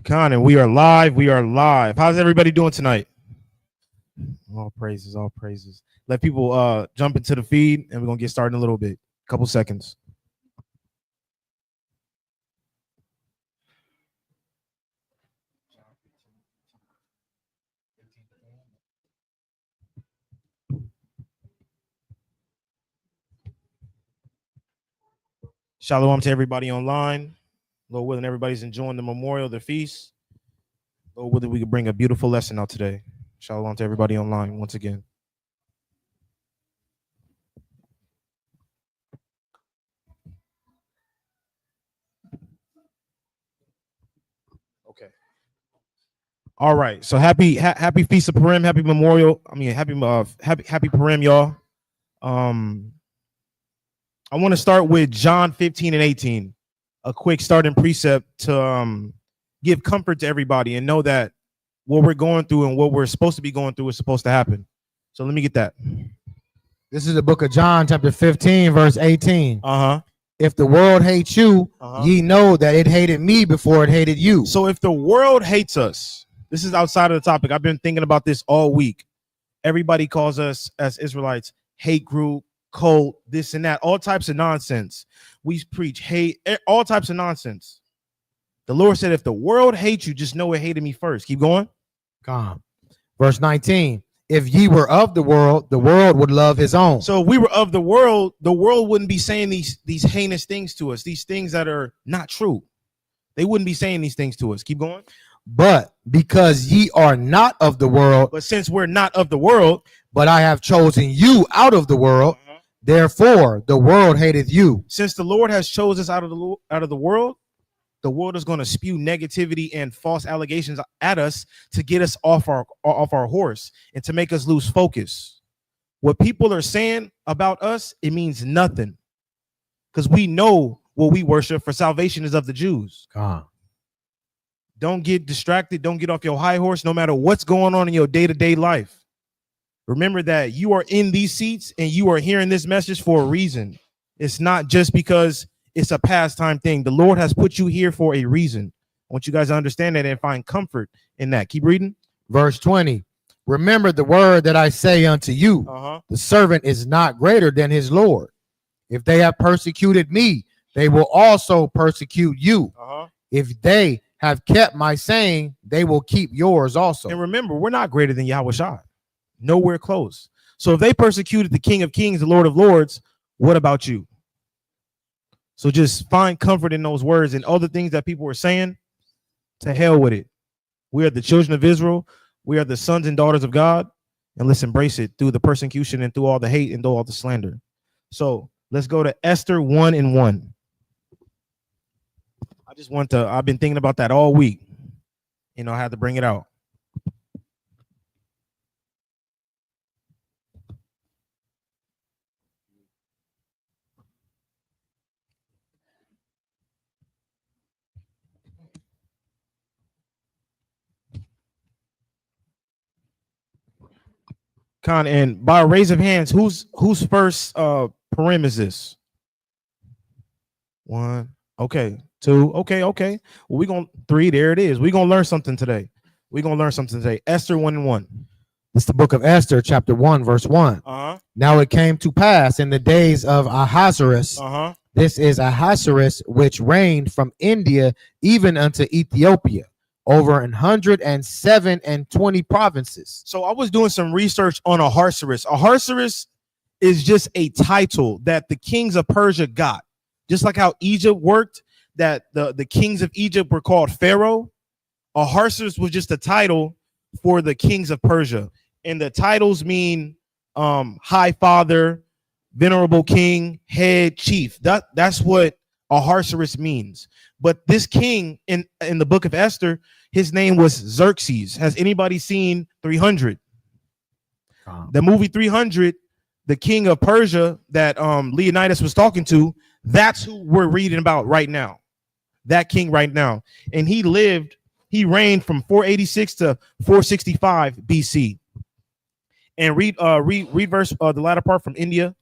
Conan, we are live. We are live. How's everybody doing tonight? All praises, all praises. Let people jump into the feed, and we're gonna get started in a little bit. Couple seconds. Shalom to everybody online. Lord willing, everybody's enjoying the memorial, the feast. Lord willing, we could bring a beautiful lesson out today. Shalom to everybody online once again. Okay. All right. So happy feast of Purim, happy memorial. I mean, happy Purim, y'all. I want to start with John 15 and 18, a quick starting precept to give comfort to everybody and know that what we're going through and what we're supposed to be going through is supposed to happen. So let me get that. This is the book of John, chapter 15, verse 18. If the world hates you, ye know that it hated me before it hated you. So if the world hates us, this is outside of the topic. I've been thinking about this all week. Everybody calls us as Israelites hate group, cult, this and that, all types of nonsense. We preach hate, all types of nonsense. The Lord said, if the world hates you, just know it hated me first. Keep going. Come. Verse 19. If ye were of the world would love his own. So if we were of the world wouldn't be saying these heinous things to us, these things that are not true. They wouldn't be saying these things to us. Keep going. But because ye are not of the world, but since we're not of the world, but I have chosen you out of the world, therefore the world hateth you. Since the Lord has chosen us out of the world is going to spew negativity and false allegations at us to get us off our horse and to make us lose focus. What people are saying about us, it means nothing, because we know what we worship, for salvation is of the Jews. Don't get distracted. Don't get off your high horse, no matter what's going on in your day-to-day life. Remember that you are in these seats and you are hearing this message for a reason. It's not just because it's a pastime thing. The Lord has put you here for a reason. I want you guys to understand that and find comfort in that. Keep reading. Verse 20. Remember the word that I say unto you. The servant is not greater than his Lord. If they have persecuted me, they will also persecute you. If they have kept my saying, they will keep yours also. And remember, we're not greater than Yahweh Shai. Nowhere close. So if they persecuted the King of Kings, the Lord of Lords, what about you? So just find comfort in those words and all the things that people were saying. To hell with it. We are the children of Israel. We are the sons and daughters of God. And let's embrace it through the persecution and through all the hate and through all the slander. So let's go to Esther 1 and 1. I've been thinking about that all week. I had to bring it out. And by a raise of hands, whose first Purim is this? 1. Okay. 2. Okay. Well, we're going 3. There it is. We're going to learn something today. Esther 1 and 1. It's the book of Esther, chapter 1, verse 1. Now it came to pass in the days of Ahasuerus. This is Ahasuerus, which reigned from India even unto Ethiopia, over 127 provinces. So I was doing some research on Ahasuerus. Ahasuerus is just a title that the kings of Persia got. Just like how Egypt worked, that the kings of Egypt were called Pharaoh. Ahasuerus was just a title for the kings of Persia. And the titles mean high father, venerable king, head, chief. That's what Ahasuerus means. But this king in the book of Esther, his name was Xerxes. Has anybody seen 300? The movie 300, the king of Persia that Leonidas was talking to, that's who we're reading about right now. That king right now. And he reigned from 486 to 465 BC. And read verse the latter part from India.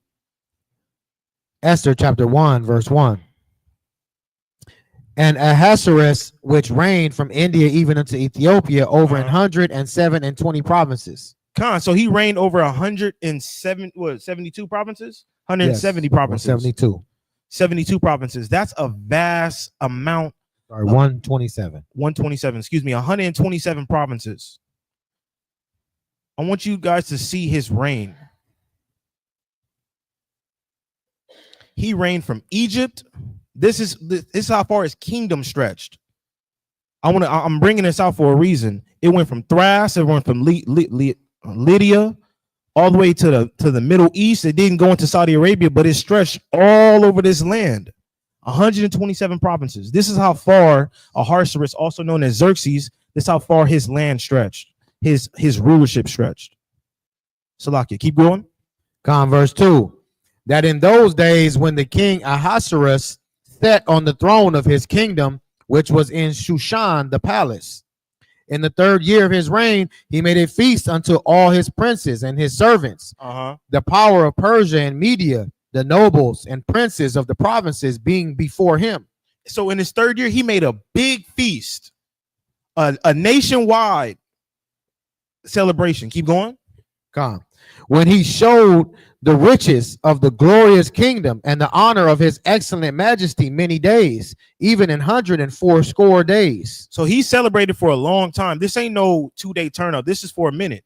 Esther chapter 1, verse 1. And Ahasuerus, which reigned from India even unto Ethiopia, over 107 and 20 provinces. So he reigned over 72 provinces? 170 Yes, provinces. 72 provinces. That's a vast amount. Sorry, 127. 127, excuse me, 127 provinces. I want you guys to see his reign. He reigned from Egypt. This is how far his kingdom stretched. I'm bringing this out for a reason. It went from Thrace, it went from Lydia, all the way to the Middle East. It didn't go into Saudi Arabia, but it stretched all over this land. 127 provinces. This is how far Ahasuerus, also known as Xerxes, this is how far his land stretched. His rulership stretched. Salakia, keep going. Verse 2. That in those days when the king Ahasuerus sat on the throne of his kingdom, which was in Shushan the palace, in the 3rd year of his reign, he made a feast unto all his princes and his servants, the power of Persia and Media, the nobles and princes of the provinces being before him. So in his 3rd year, he made a big feast, a nationwide celebration. Keep going. When he showed the riches of the glorious kingdom and the honor of his excellent majesty many days, even in 180 days. So he celebrated for a long time. This ain't no 2-day turn up. This is for a minute.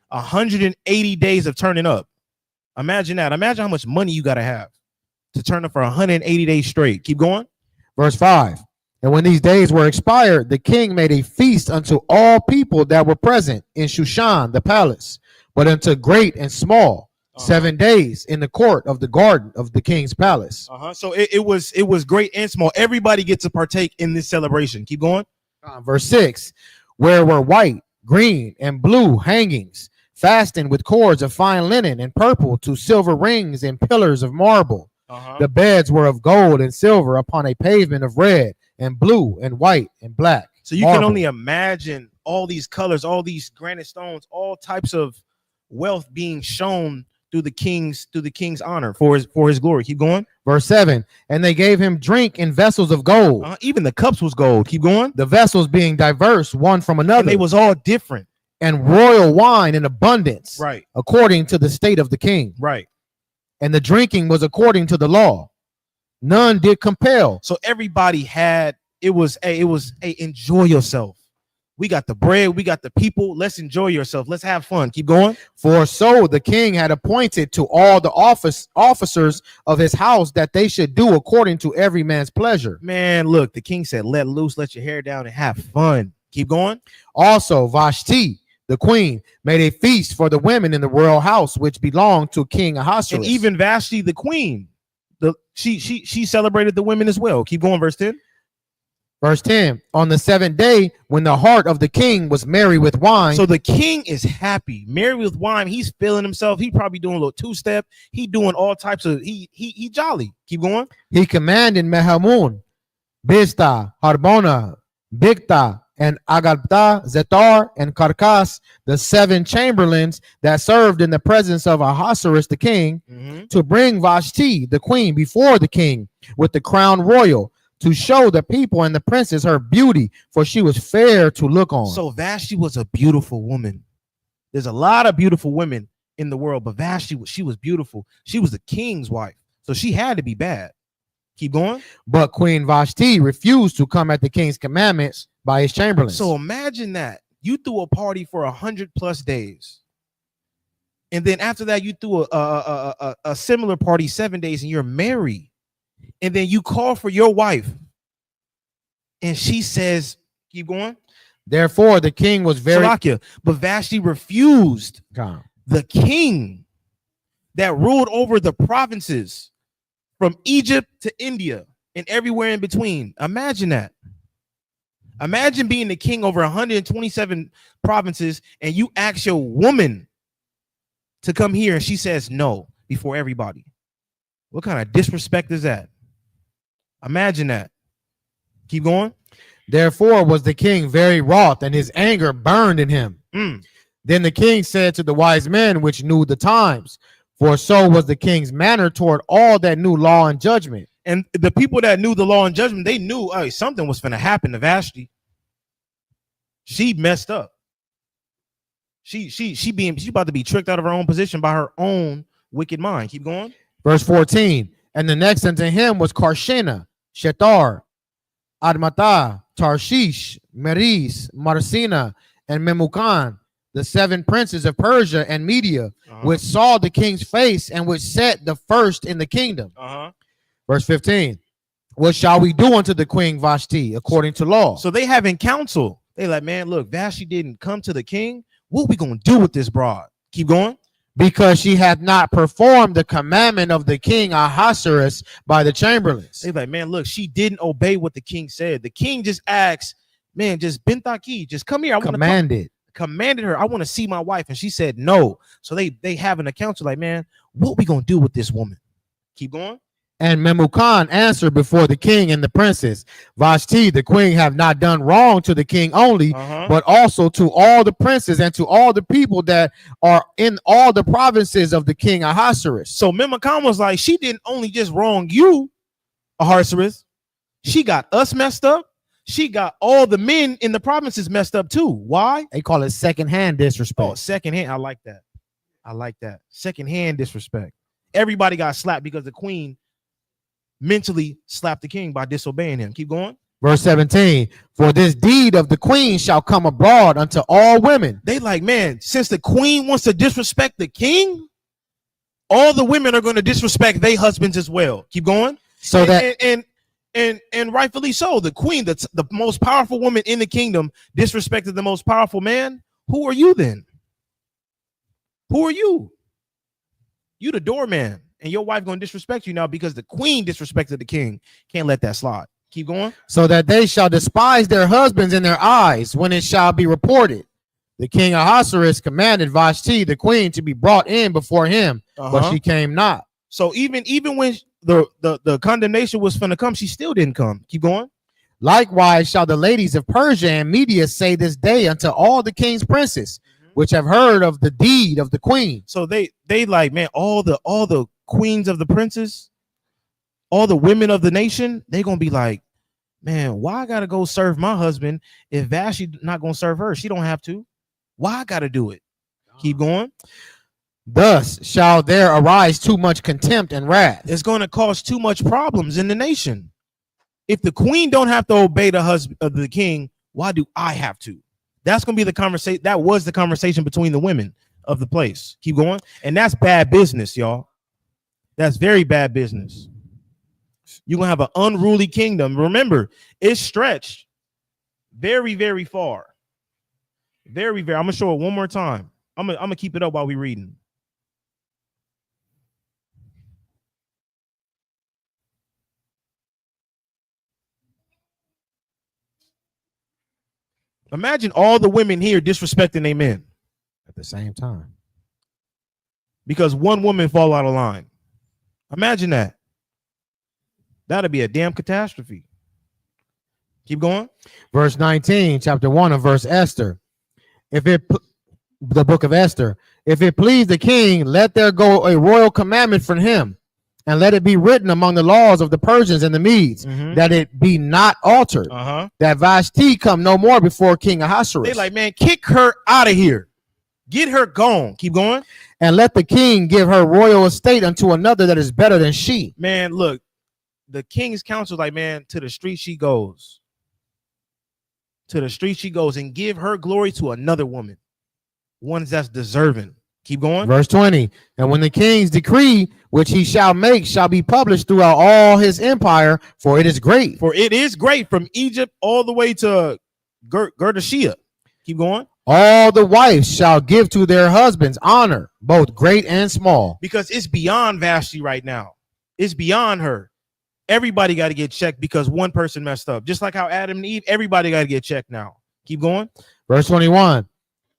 180 days of turning up. Imagine that. Imagine how much money you got to have to turn up for 180 days straight. Keep going. Verse 5. And when these days were expired, the king made a feast unto all people that were present in Shushan the palace, but unto great and small, 7 days in the court of the garden of the king's palace. So it was great and small. Everybody gets to partake in this celebration. Keep going. Verse 6. Where were white, green, and blue hangings, fastened with cords of fine linen and purple to silver rings and pillars of marble. The beds were of gold and silver upon a pavement of red and blue and white and black. So you can only imagine all these colors, all these granite stones, all types of wealth being shown through the king's honor for his glory. Keep going. Verse 7. And they gave him drink in vessels of gold. Even the cups was gold. Keep going. The vessels being diverse one from another. And they was all different. And royal wine in abundance. Right. According to the state of the king. Right. And the drinking was according to the law. None did compel. So everybody had, it was enjoy yourself. We got the bread, we got the people. Let's enjoy yourself. Let's have fun. Keep going. For so the king had appointed to all the officers of his house that they should do according to every man's pleasure. Man, look, the king said, let loose, let your hair down and have fun. Keep going. Also, Vashti, the queen, made a feast for the women in the royal house, which belonged to King Ahasuerus. And even Vashti, the queen, she celebrated the women as well. Keep going, verse 10. Verse 10, on the 7th day, when the heart of the king was merry with wine. So the king is happy, merry with wine. He's feeling himself. He probably doing a little 2-step. He doing all types of, he jolly. Keep going. He commanded Mehamun, Biztha, Harbona, Bigtha, and Agabta, Zetar, and Karkas, the 7 chamberlains that served in the presence of Ahasuerus the king, to bring Vashti, the queen, before the king with the crown royal, to show the people and the princess her beauty, for she was fair to look on. So Vashti was a beautiful woman. There's a lot of beautiful women in the world, but Vashti, she was beautiful. She was the king's wife, so she had to be bad. Keep going. But Queen Vashti refused to come at the king's commandments by his chamberlains. So imagine that. You threw a party for 100+ days. And then after that, you threw a similar party 7 days and you're married. And then you call for your wife and she says, keep going. Therefore, the king was very, but Vashti refused the king that ruled over the provinces from Egypt to India and everywhere in between. Imagine that. Imagine being the king over 127 provinces and you ask your woman to come here and she says no before everybody. What kind of disrespect is that? Imagine that. Keep going. Therefore was the king very wroth, and his anger burned in him. Then the king said to the wise men which knew the times, for so was the king's manner toward all that knew law and judgment. And the people that knew the law and judgment, they knew something was going to happen to Vashti. She messed up. She about to be tricked out of her own position by her own wicked mind. Keep going. Verse 14. And the next unto him was Karshena, Shethar, Admatah, Tarshish, Meres, Marsina, and Memucan, the 7 princes of Persia and Media, which saw the king's face and which sat the first in the kingdom. Verse 15. What shall we do unto the queen Vashti according to law? So they having counsel. They like, man, look, Vashti didn't come to the king. What we gonna do with this broad? Keep going. Because she hath not performed the commandment of the king Ahasuerus by the chamberlains. They like, man, look, she didn't obey what the king said. The king just asked, man, just Bintaki, just come here. Commanded her, I want to see my wife. And she said no. So they having a council like, man, what we gonna do with this woman? Keep going. And Memucan answered before the king and the princes, Vashti, the queen, have not done wrong to the king only, but also to all the princes and to all the people that are in all the provinces of the king Ahasuerus. So Memucan was like, she didn't only just wrong you, Ahasuerus. She got us messed up. She got all the men in the provinces messed up too. Why? They call it secondhand disrespect. Oh, secondhand. I like that. I like that. Secondhand disrespect. Everybody got slapped because the queen mentally slapped the king by disobeying him. Keep going. Verse 17. For this deed of the queen shall come abroad unto all women. They like, man, since the queen wants to disrespect the king, all the women are going to disrespect their husbands as well. Keep going. So and rightfully so. The queen, that's the most powerful woman in the kingdom, disrespected the most powerful man. Who are you then? Who are you? You the doorman. And your wife gonna disrespect you now because the queen disrespected the king. Can't let that slide. Keep going. So that they shall despise their husbands in their eyes when it shall be reported. The king Ahasuerus commanded Vashti, the queen, to be brought in before him, but she came not. So even when the condemnation was finna come, she still didn't come. Keep going. Likewise shall the ladies of Persia and Media say this day unto all the king's princes, which have heard of the deed of the queen. So they like, man, all the queens of the princes, all the women of the nation, they gonna be like, man, why I gotta go serve my husband if Vashti not gonna serve her? She don't have to. Why I gotta do it? Keep going. Thus shall there arise too much contempt and wrath. It's gonna cause too much problems in the nation. If the queen don't have to obey the husband of the king, why do I have to? That's gonna be the conversation. That was the conversation between the women of the place. Keep going. And that's bad business, y'all. That's very bad business. You're going to have an unruly kingdom. Remember, it's stretched very, very far. Very, very. I'm going to show it one more time. I'm going to keep it up while we're reading. Imagine all the women here disrespecting their men at the same time because one woman fall out of line. Imagine that. That'd be a damn catastrophe. Keep going. Verse 19, chapter 1 of verse Esther. The book of Esther. If it please the king, let there go a royal commandment from him, and let it be written among the laws of the Persians and the Medes, that it be not altered, that Vashti come no more before King Ahasuerus. They like, man, kick her out of here. Get her gone. Keep going. And let the king give her royal estate unto another that is better than she. Man, look, the king's counsel like, man, to the street she goes. To the street she goes, and give her glory to another woman. One that's deserving. Keep going. Verse 20. And when the king's decree, which he shall make, shall be published throughout all his empire, for it is great. For it is great from Egypt all the way to Girdashia. Keep going. All the wives shall give to their husbands honor, both great and small. Because it's beyond Vashti right now. It's beyond her. Everybody got to get checked because one person messed up. Just like how Adam and Eve, everybody got to get checked now. Keep going. Verse 21.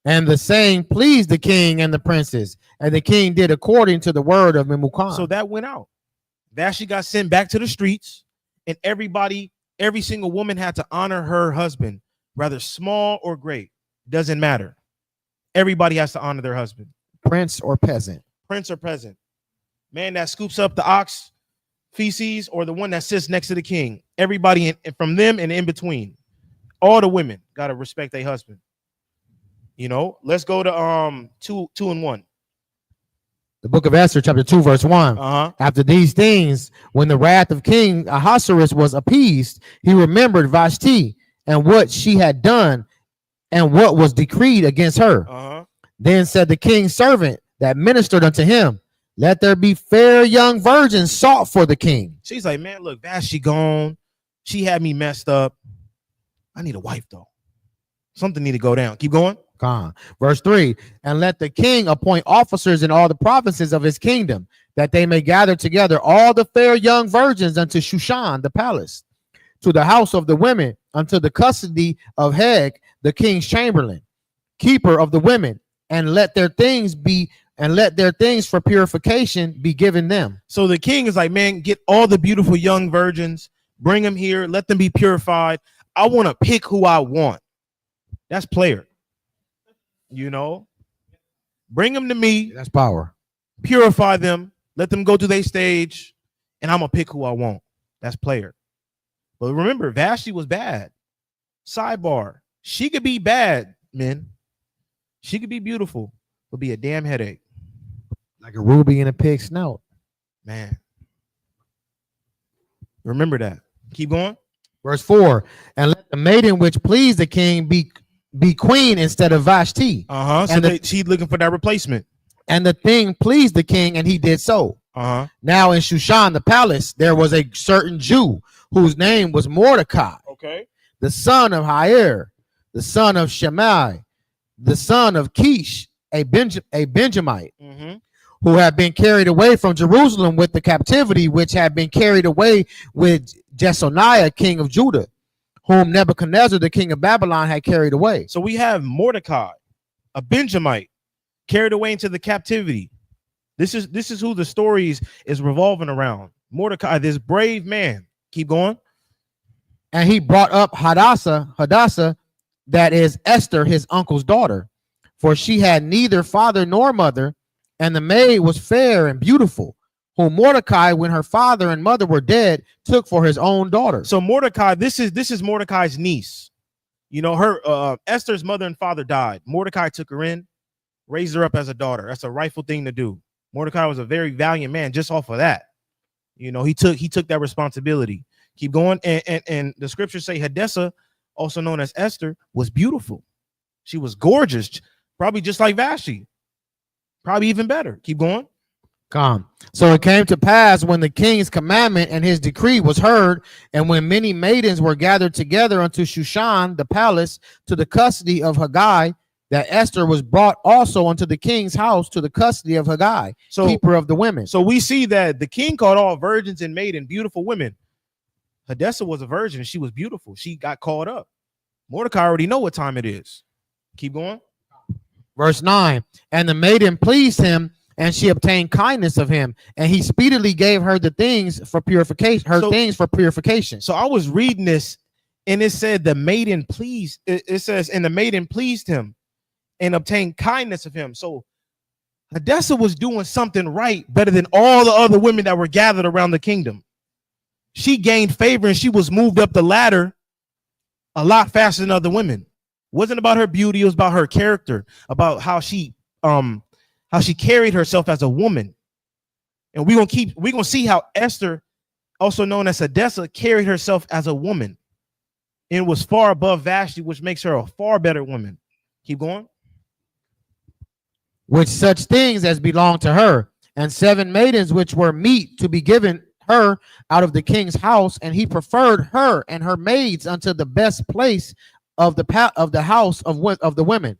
And the saying pleased the king and the princes, and the king did according to the word of Memucan. So that went out. Vashti got sent back to the streets, and every single woman had to honor her husband, whether small or great. Doesn't matter. Everybody has to honor their husband. Prince or peasant. Prince or peasant. Man that scoops up the ox feces or the one that sits next to the king. Everybody from them and in between. All the women got to respect their husband. You know, let's go to 2 and 1. The book of Esther, chapter 2, verse 1. After these things, when the wrath of King Ahasuerus was appeased, he remembered Vashti and what she had done and what was decreed against her. Then said the king's servant that ministered unto him, let there be fair young virgins sought for the king. She's like, man, look, Vashti gone. She had me messed up. I need a wife, though. Something need to go down. Keep going. Verse 3, and let the king appoint officers in all the provinces of his kingdom, that they may gather together all the fair young virgins unto Shushan the palace, to the house of the women, unto the custody of Heg the king's chamberlain, keeper of the women, and let their things for purification be given them. So the king is like, man, get all the beautiful young virgins, bring them here, let them be purified. I want to pick who I want. That's player. You know, bring them to me. That's power. Purify them. Let them go to their stage, and I'm gonna pick who I want. That's player. But remember, Vashti was bad. Sidebar: she could be bad, men. She could be beautiful, but be a damn headache. Like a ruby in a pig's snout, man. Remember that. Keep going. Verse 4: and let the maiden which pleased the king be queen instead of Vashti. So she's looking for that replacement. And the thing pleased the king, and he did so. Now in Shushan the palace, there was a certain Jew whose name was Mordecai, the son of Jair, the son of Shimei, the son of Kish, a Benjamite, who had been carried away from Jerusalem with the captivity which had been carried away with Jeconiah, king of Judah, whom Nebuchadnezzar, the king of Babylon, had carried away. So we have Mordecai, a Benjamite, carried away into the captivity. This is who the story is revolving around. Mordecai, this brave man. Keep going. And he brought up Hadassah, that is Esther, his uncle's daughter, for she had neither father nor mother, and the maid was fair and beautiful, whom Mordecai, when her father and mother were dead, took for his own daughter. So Mordecai, this is Mordecai's niece. You know, her Esther's mother and father died. Mordecai took her in, raised her up as a daughter. That's a rightful thing to do. Mordecai was a very valiant man just off of that. You know, he took that responsibility. Keep going. And the scriptures say Hadassah, also known as Esther, was beautiful. She was gorgeous, probably just like Vashti, probably even better. Keep going. So it came to pass when the king's commandment and his decree was heard, and when many maidens were gathered together unto Shushan the palace to the custody of Haggai, that Esther was brought also unto the king's house to the custody of Haggai, keeper of the women. So we see that the king called all virgins and maiden beautiful women. Hadassah was a virgin and she was beautiful. She got called up. Mordecai already know what time it is. Keep going. Verse 9, and the maiden pleased him, and she obtained kindness of him, and he speedily gave her the things for purification. So I was reading this, and it said the maiden pleased. It says, and the maiden pleased him and obtained kindness of him. So Hadassah was doing something right, better than all the other women that were gathered around the kingdom. She gained favor, and she was moved up the ladder a lot faster than other women. It wasn't about her beauty; it was about her character, about how she carried herself as a woman. And we're gonna see how Esther, also known as Hadassah, carried herself as a woman and was far above Vashti, which makes her a far better woman. Keep going. Which such things as belong to her, and 7 maidens which were meet to be given her out of the king's house, and he preferred her and her maids unto the best place of the house of the women.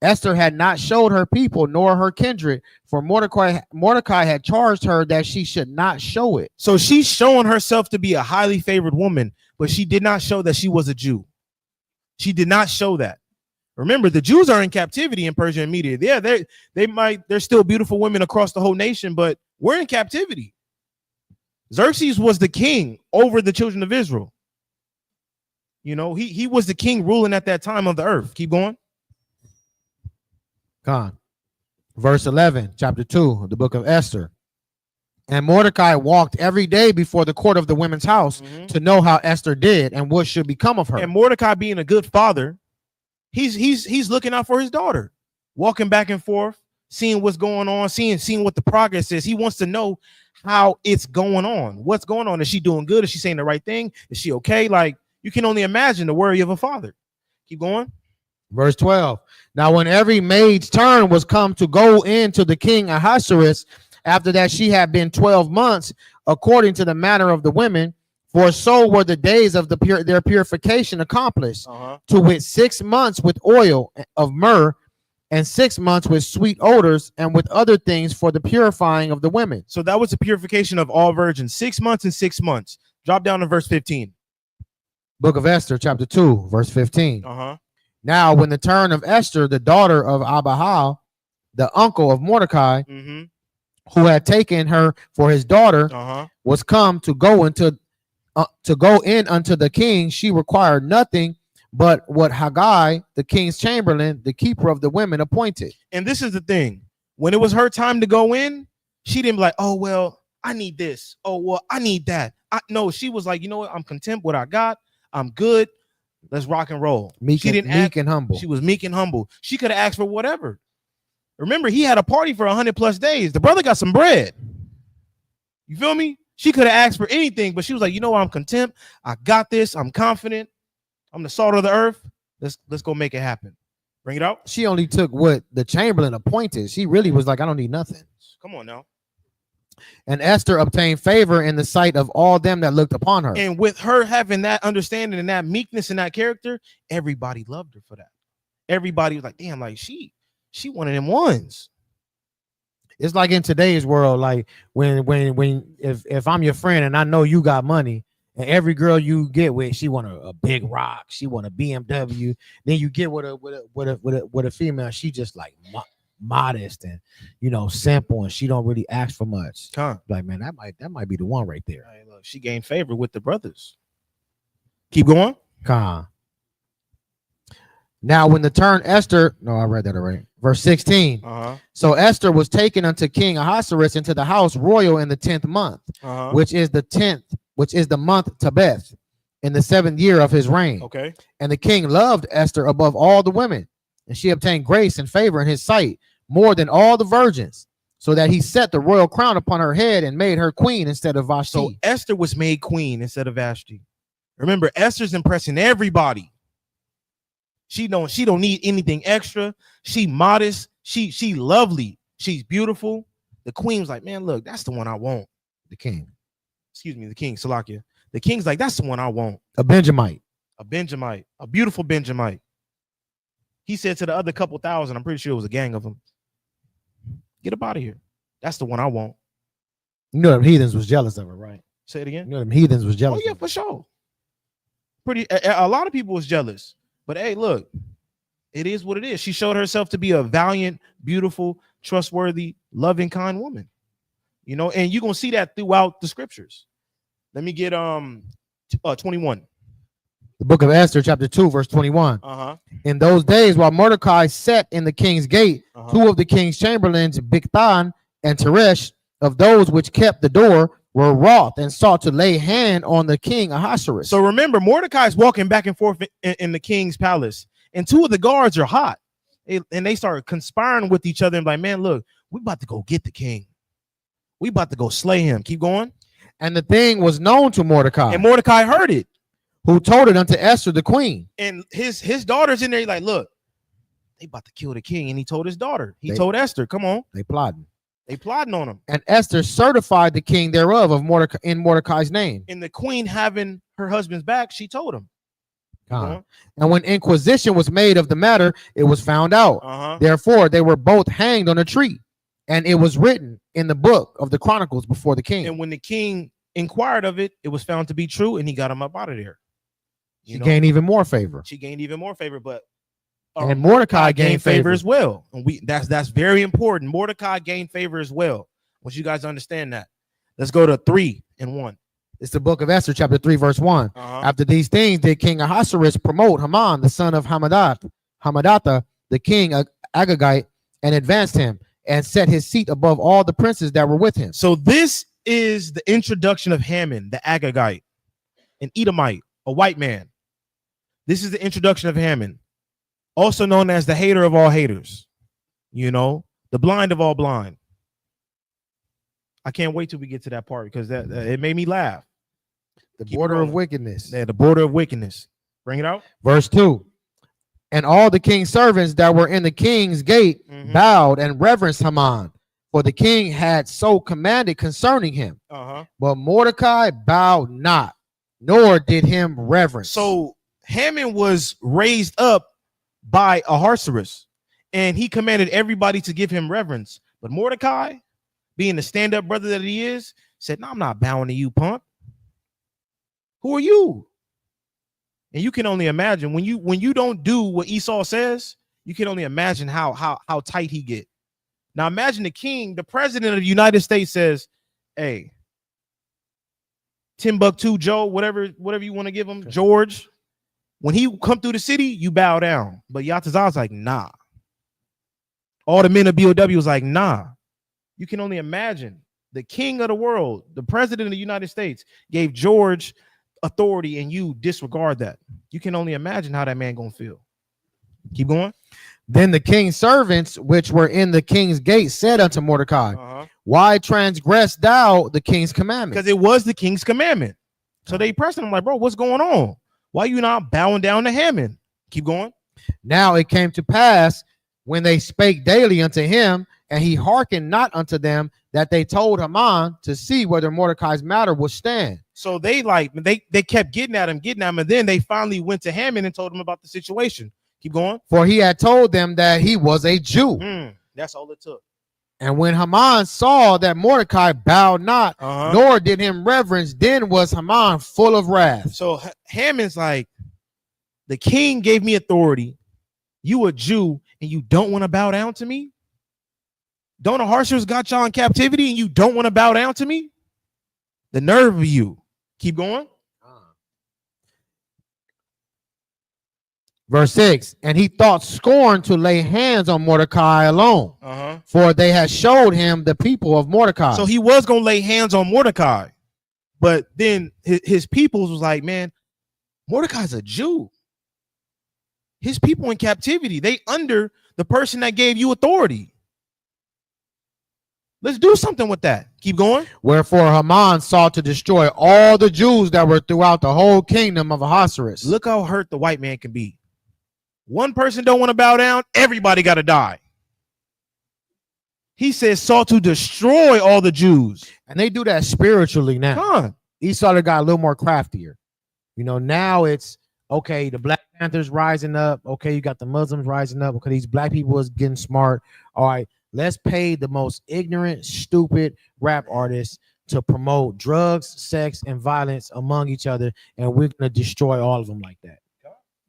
Esther had not showed her people nor her kindred, for Mordecai had charged her that she should not show it. So she's showing herself to be a highly favored woman, but she did not show that she was a Jew. She did not show that. Remember, the Jews are in captivity in Persia and Media. Yeah, they're still beautiful women across the whole nation, but we're in captivity. Xerxes was the king over the children of Israel. You know, he was the king ruling at that time of the earth. Keep going. Verse 11, chapter 2 of the book of Esther. And Mordecai walked every day before the court of the women's house to know how Esther did and what should become of her. And Mordecai, being a good father, he's looking out for his daughter, walking back and forth, seeing what's going on, seeing what the progress is. He wants to know how it's going on. What's going on? Is she doing good? Is she saying the right thing? Is she okay? Like, you can only imagine the worry of a father. Keep going. Verse 12. Now, when every maid's turn was come to go in to the king Ahasuerus, after that she had been 12 months, according to the manner of the women, for so were the days of their purification accomplished, to wit 6 months with oil of myrrh, and 6 months with sweet odors, and with other things for the purifying of the women. So that was the purification of all virgins. 6 months and 6 months. Drop down to verse 15. Book of Esther, chapter 2, verse 15. Now, when the turn of Esther, the daughter of Abihail, the uncle of Mordecai, who had taken her for his daughter, was come to go in unto the king, she required nothing but what Haggai, the king's chamberlain, the keeper of the women, appointed. And this is the thing. When it was her time to go in, she didn't be like, oh, well, I need this. Oh, well, I need that. No, she was like, you know what? I'm content with what I got. I'm good. Let's rock and roll. Meek and humble. She was meek and humble. She could have asked for whatever. Remember, he had a party for 100+ days. The brother got some bread. You feel me? She could have asked for anything, but she was like, you know what? I'm content. I got this. I'm confident. I'm the salt of the earth. Let's go make it happen. Bring it out. She only took what the chamberlain appointed. She really was like, I don't need nothing. Come on now. And Esther obtained favor in the sight of all them that looked upon her. And with her having that understanding and that meekness and that character, everybody loved her for that. Everybody was like, damn, like she one of them ones. It's like in today's world, like when if I'm your friend and I know you got money, and every girl you get with, she want a big rock, she want a BMW. Then you get with a female, she just like modest and simple, and she don't really ask for much. Like, man, that might be the one right there. Hey, look, she gained favor with the brothers. Keep going. Now, when the turn Esther, no, I read that already. Verse 16. So Esther was taken unto King Ahasuerus into the house royal in the 10th month, which is the month Tebeth, in the 7th year of his reign. Okay. And the king loved Esther above all the women, and she obtained grace and favor in his sight more than all the virgins, so that he set the royal crown upon her head and made her queen instead of Vashti. So Esther was made queen instead of Vashti. Remember, Esther's impressing everybody. She don't need anything extra. She modest. She lovely. She's beautiful. The queen's like, man, look, that's the one I want. The king. The king, Salakia. The king's like, that's the one I want. A Benjamite. A beautiful Benjamite. He said to the other couple thousand, I'm pretty sure it was a gang of them, get up out of here. That's the one I want. You know them heathens was jealous of her, right? Say it again. You know them heathens was jealous. Oh, yeah, for sure. A lot of people was jealous. But hey, look, it is what it is. She showed herself to be a valiant, beautiful, trustworthy, loving, kind woman. And you're gonna see that throughout the scriptures. Let me get 21. The book of Esther, chapter 2, verse 21. In those days, while Mordecai sat in the king's gate, two of the king's chamberlains, Bigthan and Teresh, of those which kept the door, were wroth and sought to lay hand on the king Ahasuerus. So remember, Mordecai is walking back and forth in the king's palace, and two of the guards are hot, and they start conspiring with each other and like, man, look, we about to go get the king. We about to go slay him. Keep going. And the thing was known to Mordecai, and Mordecai heard it, who told it unto Esther the queen. And his daughter's in there. He's like, look, they about to kill the king, and he told his daughter. He told Esther, come on. They plotting on him. And Esther certified the king thereof of Mordecai in Mordecai's name. And the queen, having her husband's back, she told him. And when inquisition was made of the matter, it was found out. Therefore, they were both hanged on a tree, and it was written in the book of the Chronicles before the king. And when the king inquired of it, it was found to be true, and he got him up out of there. She gained even more favor. But and Mordecai gained favor as well. And that's very important. Mordecai gained favor as well. I want you guys to understand that. Let's go to 3 and 1. It's the book of Esther, chapter 3, verse 1. After these things did King Ahasuerus promote Haman, the son of Hamadatha, the king Agagite, and advanced him and set his seat above all the princes that were with him. So this is the introduction of Haman, the Agagite, an Edomite, a white man. This is the introduction of Haman, also known as the hater of all haters, you know, the blind of all blind. I can't wait till we get to that part because that it made me laugh. The border of wickedness. Yeah, the border of wickedness. Bring it out. Verse 2. And all the king's servants that were in the king's gate bowed and reverenced Haman, for the king had so commanded concerning him. But Mordecai bowed not, nor did him reverence. So Haman was raised up by Ahasuerus, and he commanded everybody to give him reverence. But Mordecai, being the stand-up brother that he is, said, "No, I'm not bowing to you, punk. Who are you?" And you can only imagine when you don't do what Esau says, you can only imagine how tight he get. Now imagine the king, the president of the United States says, "Hey, Timbuktu Joe, whatever you want to give him, George, when he come through the city, you bow down." But Yatazar's like, "Nah." All the men of BOW was like, "Nah." You can only imagine the king of the world, the president of the United States, gave George authority and you disregard that. You can only imagine how that man gonna feel. Keep going. Then the king's servants which were in the king's gate said unto Mordecai, "Why transgress thou the king's commandment?" Because it was the king's commandment. So they pressed him like, "Bro, what's going on? Why you not bowing down to Haman?" Keep going. Now it came to pass when they spake daily unto him, and he hearkened not unto them, that they told Haman to see whether Mordecai's matter would stand. So they kept getting at him, and then they finally went to Haman and told him about the situation. Keep going. For he had told them that he was a Jew. That's all it took. And when Haman saw that Mordecai bowed not, nor did him reverence, then was Haman full of wrath. So Haman's like, the king gave me authority. You a Jew and you don't want to bow down to me? Don't Ahasuerus got y'all in captivity and you don't want to bow down to me? The nerve of you. Keep going. Verse 6, and he thought scorn to lay hands on Mordecai alone, for they had showed him the people of Mordecai. So he was going to lay hands on Mordecai, but then his peoples was like, "Man, Mordecai's a Jew. His people in captivity, they under the person that gave you authority. Let's do something with that." Keep going. Wherefore Haman sought to destroy all the Jews that were throughout the whole kingdom of Ahasuerus. Look how hurt the white man can be. One person don't want to bow down, everybody got to die. He says sought to destroy all the Jews. And they do that spiritually now. Esau got a little more craftier. You know, now it's, okay, the Black Panthers rising up. Okay, you got the Muslims rising up. Okay, these black people is getting smart. All right, let's pay the most ignorant, stupid rap artists to promote drugs, sex, and violence among each other, and we're going to destroy all of them like that.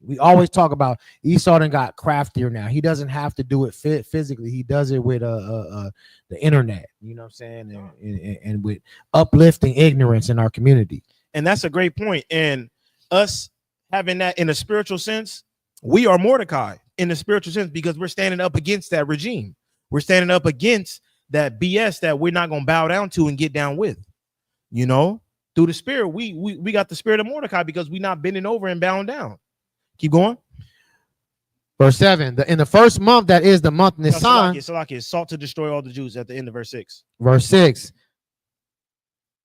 We always talk about Esau done got craftier now. He doesn't have to do it physically. He does it with the internet, you know what I'm saying? And with uplifting ignorance in our community. And that's a great point. And us having that in a spiritual sense, we are Mordecai in the spiritual sense because we're standing up against that regime. We're standing up against that BS that we're not going to bow down to and get down with. You know, through the spirit, we got the spirit of Mordecai because we're not bending over and bowing down. Keep going. Verse 7, in the first month, that is the month Nisan. Salakia, sought to destroy all the Jews at the end of verse 6. Verse 6.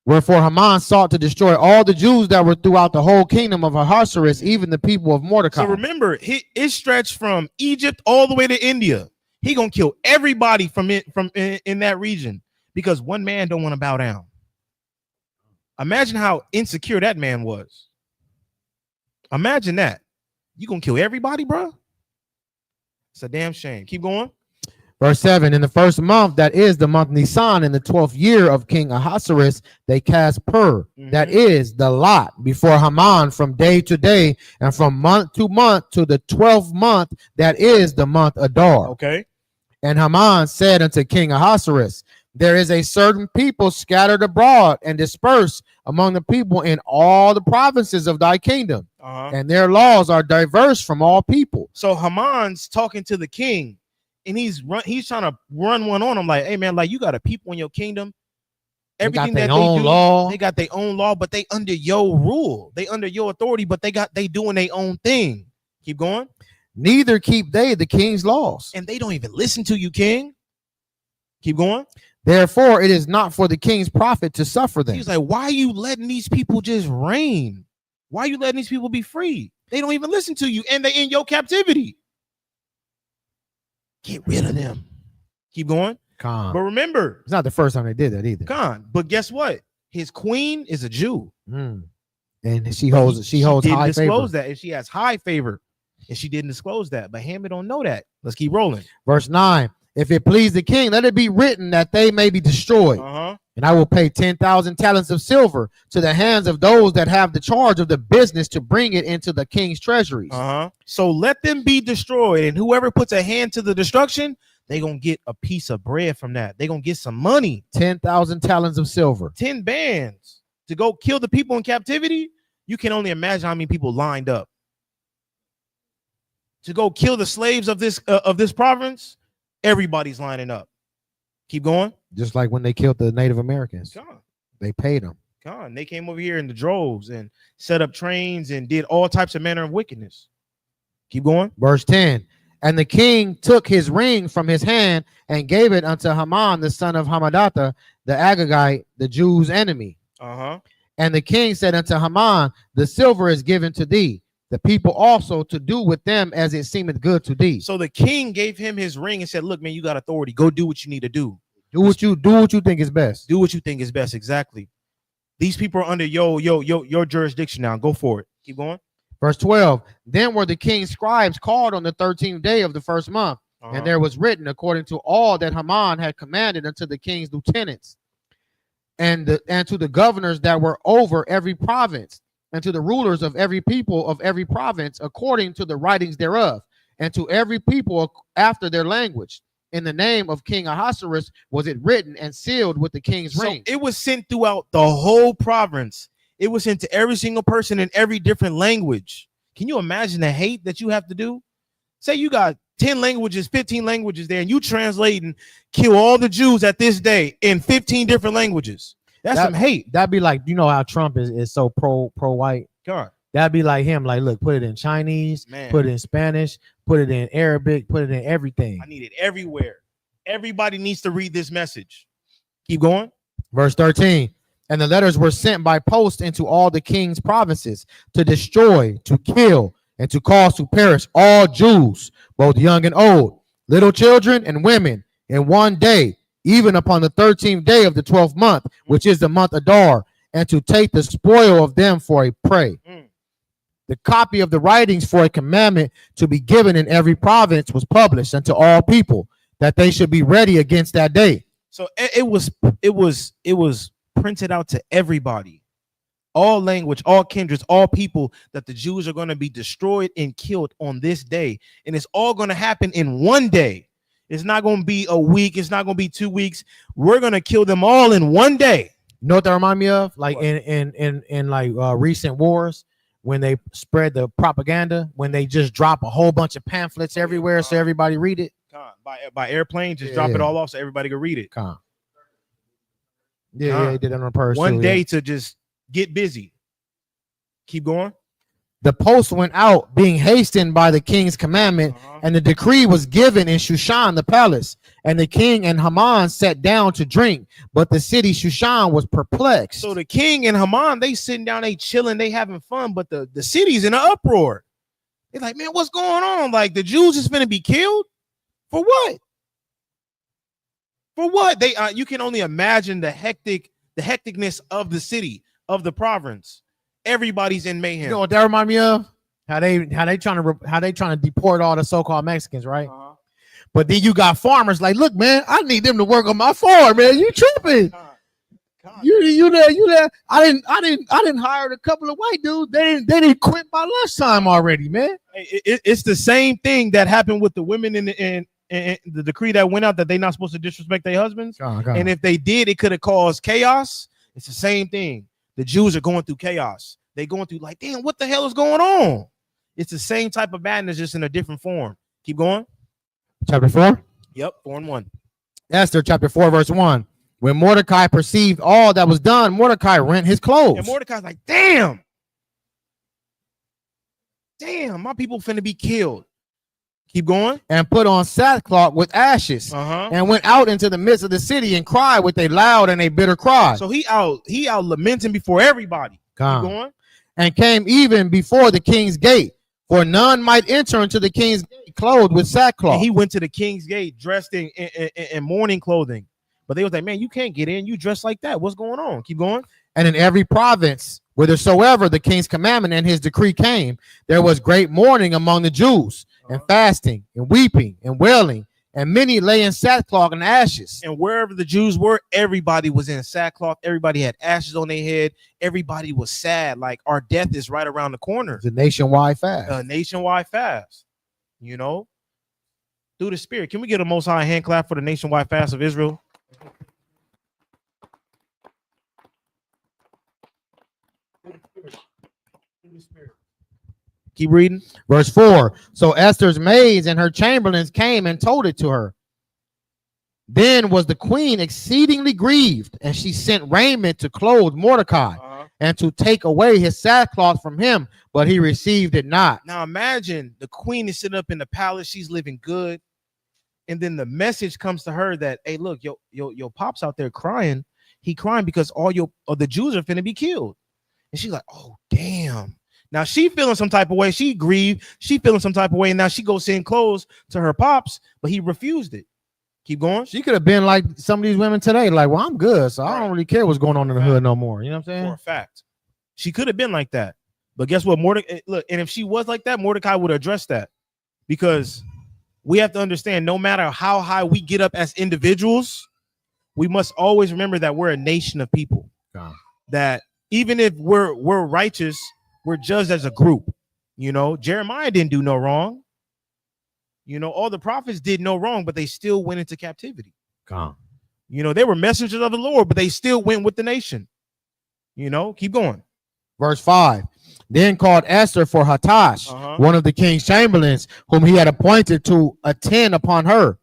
Wherefore Haman sought to destroy all the Jews that were throughout the whole kingdom of Ahasuerus, even the people of Mordecai. So remember, it stretched from Egypt all the way to India. He gonna kill everybody from in that region because one man don't want to bow down. Imagine how insecure that man was. Imagine that. You gonna kill everybody, bro? It's a damn shame. Keep going. Verse 7, in the first month, that is the month Nisan, in the 12th year of King Ahasuerus, they cast pur, that is the lot, before Haman from day to day, and from month to the 12th month, that is the month Adar. Okay. And Haman said unto King Ahasuerus, there is a certain people scattered abroad and dispersed among the people in all the provinces of thy kingdom, and their laws are diverse from all people. So Haman's talking to the king, and he's trying to run one on him like, hey man, like you got a people in your kingdom, Everything they that got their own law. They got their own law, but they under your rule. They under your authority, but they doing their own thing. Keep going. Neither keep they the king's laws. And they don't even listen to you, king. Keep going. Therefore, it is not for the king's profit to suffer them. He's like, why are you letting these people just reign? Why are you letting these people be free? They don't even listen to you, and they in your captivity. Get rid of them. Keep going. Con. But remember, it's not the first time they did that either. Con. But guess what? His queen is a Jew. And she holds high disclose favor. That, and she has high favor. And she didn't disclose that. But Haman don't know that. Let's keep rolling. Verse 9. If it please the king, let it be written that they may be destroyed. And I will pay 10,000 talents of silver to the hands of those that have the charge of the business to bring it into the king's treasuries. So let them be destroyed. And whoever puts a hand to the destruction, they're going to get a piece of bread from that. They're going to get some money. 10,000 talents of silver. 10 bands to go kill the people in captivity. You can only imagine how many people lined up to go kill the slaves of this province. Everybody's lining up. Keep going. Just like when they killed the Native Americans. They paid them. They came over here in the droves and set up trains and did all types of manner of wickedness. Keep going. Verse 10. And the king took his ring from his hand and gave it unto Haman, the son of Hammedatha, the Agagite, the Jews' enemy. And the king said unto Haman, the silver is given to thee, the people also to do with them as it seemeth good to thee. So the king gave him his ring and said, look, man, you got authority. Go do what you need to do. Do what you think is best. Do what you think is best. Exactly. These people are under your jurisdiction now. Go for it. Keep going. Verse 12. Then were the king's scribes called on the 13th day of the first month. And there was written according to all that Haman had commanded unto the king's lieutenants and to the governors that were over every province, and to the rulers of every people of every province, according to the writings thereof, and to every people after their language. In the name of King Ahasuerus was it written and sealed with the king's ring. It was sent throughout the whole province. It was sent to every single person in every different language. Can you imagine the hate that you have to do? Say you got 10 languages, 15 languages there, and you translate and kill all the Jews at this day in 15 different languages. That's some hate. That'd be like, you know how Trump is so pro-white? God. That'd be like him. Like, look, put it in Chinese, put it in Spanish, put it in Arabic, put it in everything. I need it everywhere. Everybody needs to read this message. Keep going. Verse 13. And the letters were sent by post into all the king's provinces to destroy, to kill, and to cause to perish all Jews, both young and old, little children and women, in one day, even upon the 13th day of the 12th month, which is the month Adar, and to take the spoil of them for a prey. The copy of the writings for a commandment to be given in every province was published unto all people, that they should be ready against that day. So it was printed out to everybody, all language, all kindreds, all people, that the Jews are going to be destroyed and killed on this day. And it's all going to happen in one day. It's not going to be a week. It's not going to be 2 weeks. We're going to kill them all in one day. You know what that remind me of? Like in like recent wars, when they spread the propaganda, when they just drop a whole bunch of pamphlets everywhere so everybody read it. By airplane, just drop it all off so everybody can read it. Yeah, they did it on purpose. One day to just get busy. Keep going. The post went out, being hastened by the king's commandment, and the decree was given in Shushan the palace. And the king and Haman sat down to drink, but the city Shushan was perplexed. So the king and Haman, they sitting down, they chilling, they having fun, but the city's in an uproar. They're like, man, what's going on? Like, the Jews is going to be killed? For what? For what? You can only imagine the hecticness of the city, of the province. Everybody's in mayhem. You know what that remind me of? How they trying to deport all the so-called Mexicans, right? But then you got farmers like, look, man, I need them to work on my farm, man. You tripping? You there? I didn't hire a couple of white dudes. They didn't quit by lunchtime already, man. It's the same thing that happened with the women in the decree that went out that they're not supposed to disrespect their husbands. And if they did, it could have caused chaos. It's the same thing. The Jews are going through chaos. They're going through like, damn, what the hell is going on? It's the same type of madness, just in a different form. Keep going. Chapter 4? Yep, 4 and 1. Esther, chapter 4, verse 1. When Mordecai perceived all that was done, Mordecai rent his clothes. And Mordecai's like, damn, my people finna be killed. Keep going. And put on sackcloth with ashes, and went out into the midst of the city and cried with a loud and a bitter cry. So he out lamenting before everybody. Keep going. And came even before the king's gate, for none might enter into the king's gate clothed with sackcloth. And he went to the king's gate dressed in mourning clothing. But they was like, man, you can't get in. You dress like that. What's going on? Keep going. And in every province, whithersoever the king's commandment and his decree came, there was great mourning among the Jews, and fasting, and weeping, and wailing, and many lay in sackcloth and ashes. And wherever the Jews were, everybody was in sackcloth. Everybody had ashes on their head. Everybody was sad. Like, our death is right around the corner. It's a nationwide fast. A nationwide fast. You know, through the Spirit. Can we get a Most High hand clap for the nationwide fast of Israel? Keep reading. Verse 4. So Esther's maids and her chamberlains came and told it to her. Then was the queen exceedingly grieved, and she sent raiment to clothe Mordecai and to take away his sackcloth from him, but he received it not. Now imagine the queen is sitting up in the palace. She's living good. And then the message comes to her that, hey, look, your pop's out there crying. He crying because all the Jews are finna be killed. And she's like, oh, damn. Now she feeling some type of way. She grieved. She feeling some type of way. And now she goes send clothes to her pops, but he refused it. Keep going. She could have been like some of these women today. Like, well, I'm good, so I don't really care what's going on in the hood no more. You know what I'm saying? For a fact. She could have been like that. But guess what? Mordecai, look, and if she was like that, Mordecai would address that. Because we have to understand, no matter how high we get up as individuals, we must always remember that we're a nation of people. That even if we're righteous, we're judged as a group. You know, Jeremiah didn't do no wrong. You know, all the prophets did no wrong, but they still went into captivity. You know, they were messengers of the Lord, but they still went with the nation. You know, keep going. Verse 5. Then called Esther for Hatash, one of the king's chamberlains, whom he had appointed to attend upon her,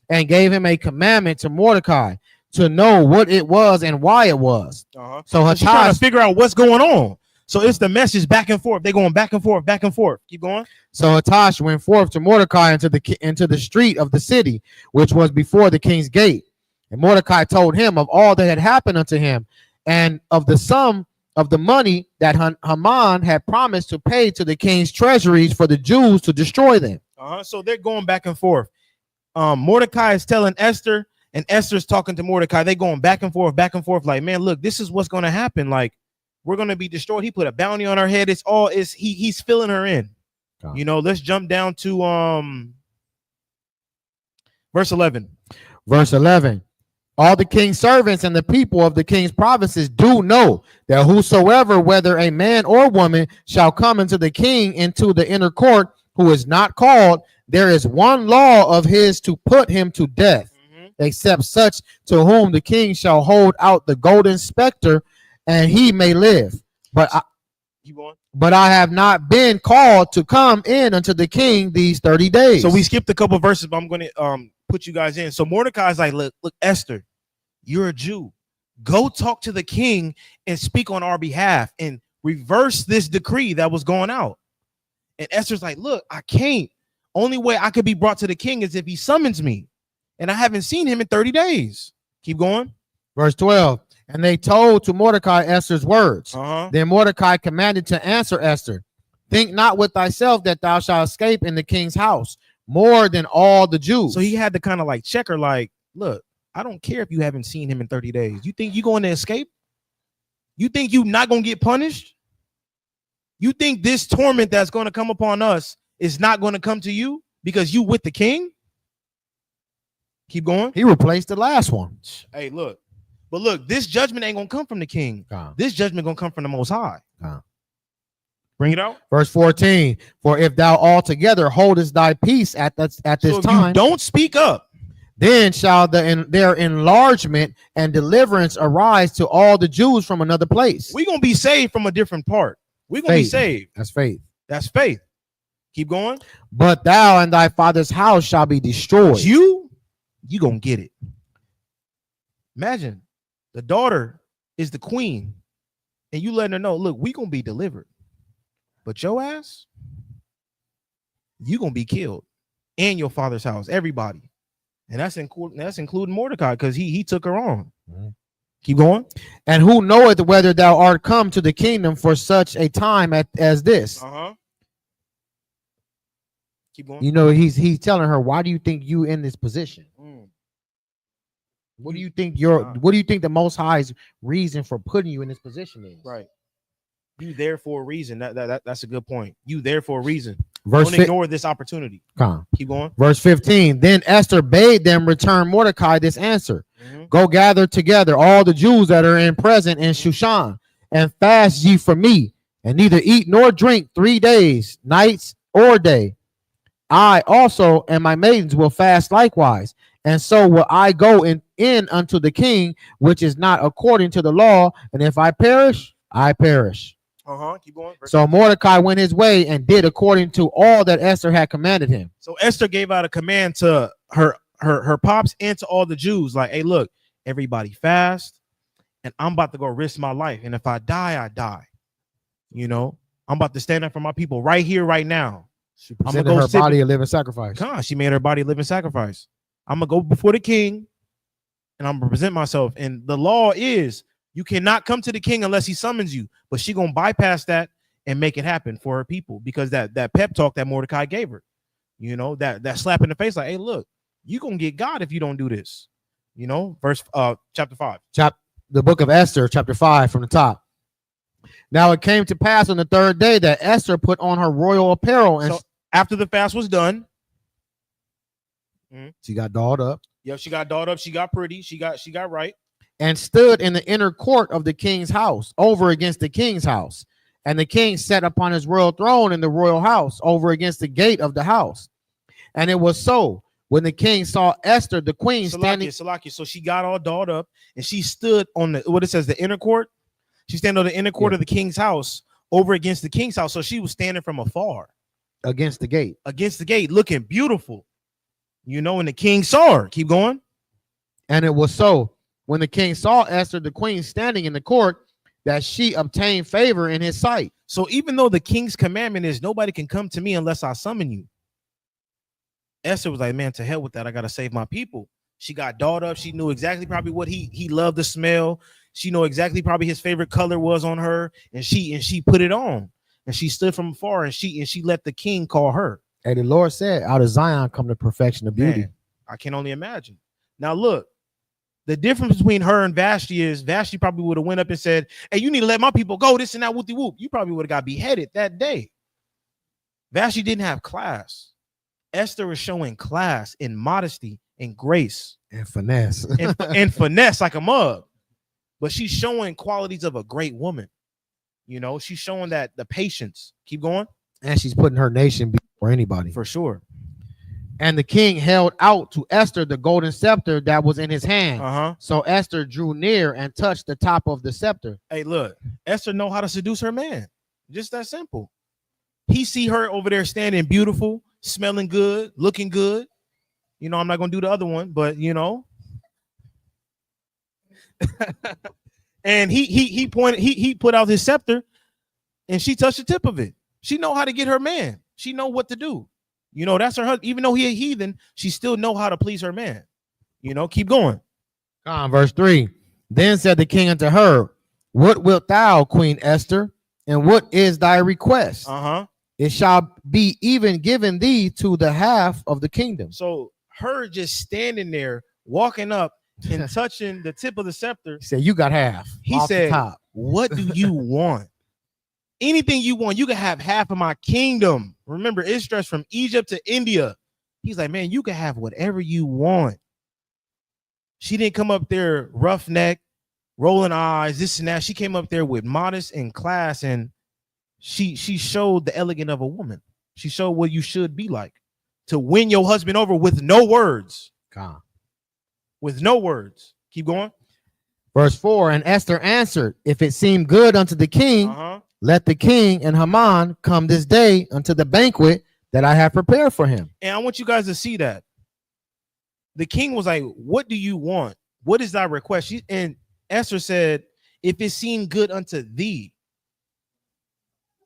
and gave him a commandment to Mordecai to know what it was and why it was. So Hatash trying to figure out what's going on. So it's the message back and forth. They're going back and forth, back and forth. Keep going. So Hatash went forth to Mordecai into the street of the city, which was before the king's gate. And Mordecai told him of all that had happened unto him, and of the sum of the money that Haman had promised to pay to the king's treasuries for the Jews to destroy them. So they're going back and forth. Mordecai is telling Esther, and Esther's talking to Mordecai. They're going back and forth, like, man, look, this is what's going to happen. Like, we're going to be destroyed. He put a bounty on her head. He's filling her in. You know, let's jump down to verse 11. Verse 11. All the king's servants and the people of the king's provinces do know that whosoever, whether a man or woman, shall come into the king into the inner court, who is not called, there is one law of his to put him to death, except such to whom the king shall hold out the golden scepter, and he may live. But I have not been called to come in unto the king these 30 days. So we skipped a couple of verses, but I'm going to put you guys in. So Mordecai's like, look, Esther, you're a Jew. Go talk to the king and speak on our behalf and reverse this decree that was going out. And Esther's like, look, I can't. Only way I could be brought to the king is if he summons me. And I haven't seen him in 30 days. Keep going. Verse 12. And they told to Mordecai Esther's words. Then Mordecai commanded to answer Esther, think not with thyself that thou shalt escape in the king's house more than all the Jews. So he had to kind of like check her, like, look, I don't care if you haven't seen him in 30 days. You think you're going to escape? You think you're not going to get punished? You think this torment that's going to come upon us is not going to come to you because you with the king? Keep going. He replaced the last one. Hey, look. But look, this judgment ain't going to come from the king. This judgment going to come from the Most High. Bring it out. Verse 14. For if thou altogether holdest thy peace at this time, you don't speak up, then shall their enlargement and deliverance arise to all the Jews from another place. We're going to be saved from a different part. We're going to be saved. That's faith. That's faith. Keep going. But thou and thy father's house shall be destroyed. You going to get it. Imagine The daughter is the queen. And you letting her know, look, we gonna be delivered. But your ass, you gonna be killed. And your father's house, everybody. And that's including Mordecai, because he took her on. Mm-hmm. Keep going. And who knoweth whether thou art come to the kingdom for such a time as this? Keep going. You know, he's telling her, why do you think you in this position? What do you think what do you think the Most High's reason for putting you in this position is? Right. You there for a reason. That's a good point. You there for a reason. Don't ignore this opportunity. Keep going. Verse 15. Then Esther bade them return Mordecai this answer. Go gather together all the Jews that are present in Shushan, and fast ye for me, and neither eat nor drink 3 days, nights or day. I also and my maidens will fast likewise. And so will I go in unto the king, which is not according to the law. And if I perish, I perish. Keep going. So Mordecai went his way and did according to all that Esther had commanded him. So Esther gave out a command to her pops and to all the Jews, like, hey, look, everybody fast, and I'm about to go risk my life. And if I die, I die. You know, I'm about to stand up for my people right here, right now. She presented her body a living sacrifice. She made her body a living sacrifice. I'm gonna go before the king, and I'm gonna present myself. And the law is you cannot come to the king unless he summons you. But she gonna bypass that and make it happen for her people, because that pep talk that Mordecai gave her, you know, that slap in the face, like, hey, look, you gonna get God if you don't do this. You know, chapter 5. The book of Esther, chapter 5 from the top. Now it came to pass on the 3rd day that Esther put on her royal apparel, and so after the fast was done, she got dolled up. Yeah, she got dolled up. She got pretty. She got right. And stood in the inner court of the king's house, over against the king's house. And the king sat upon his royal throne in the royal house, over against the gate of the house. And it was so, when the king saw Esther, the queen, standing. So she got all dolled up, and she stood on what it says, the inner court. She standing on the inner court of the king's house, over against the king's house. So she was standing from afar, against the gate, looking beautiful. You know, and the king saw her. Keep going. And it was so, when the king saw Esther, the queen, standing in the court, that she obtained favor in his sight. So even though the king's commandment is nobody can come to me unless I summon you, Esther was like, man, to hell with that. I got to save my people. She got dolled up. She knew exactly probably what he loved to smell. She knew exactly probably his favorite color was on her. And she put it on. And she stood from afar, and she let the king call her. And the Lord said, out of Zion come the perfection of beauty. Man, I can only imagine. Now, look, the difference between her and Vashti is Vashti probably would have went up and said, hey, you need to let my people go, this and that, whoopty whoop. You probably would have got beheaded that day. Vashti didn't have class. Esther was showing class in modesty and grace. And finesse. and finesse like a mug. But she's showing qualities of a great woman. You know, she's showing that the patience. Keep going. And she's putting her nation before anybody. For sure. And the king held out to Esther the golden scepter that was in his hand. So Esther drew near and touched the top of the scepter. Hey, look, Esther know how to seduce her man. Just that simple. He see her over there standing beautiful, smelling good, looking good. You know, I'm not going to do the other one, but, you know. And he put out his scepter, and she touched the tip of it. She know how to get her man. She know what to do. You know, that's her husband. Even though he a heathen, she still know how to please her man. You know, keep going. Verse 3. Then said the king unto her, what wilt thou, Queen Esther? And what is thy request? It shall be even given thee to the half of the kingdom. So her just standing there, walking up and touching the tip of the scepter. He said, you got half. He said, what do you want? Anything you want, you can have half of my kingdom. Remember, it stretched from Egypt to India. He's like, man, you can have whatever you want. She didn't come up there roughneck, rolling eyes, this and that. She came up there with modest and class, and she showed the elegance of a woman. She showed what you should be like to win your husband over with no words. With no words. Keep going. Verse 4. And Esther answered, if it seem good unto the king, let the king and Haman come this day unto the banquet that I have prepared for him. And I want you guys to see that. The king was like, what do you want? What is thy request? And Esther said, if it seemed good unto thee.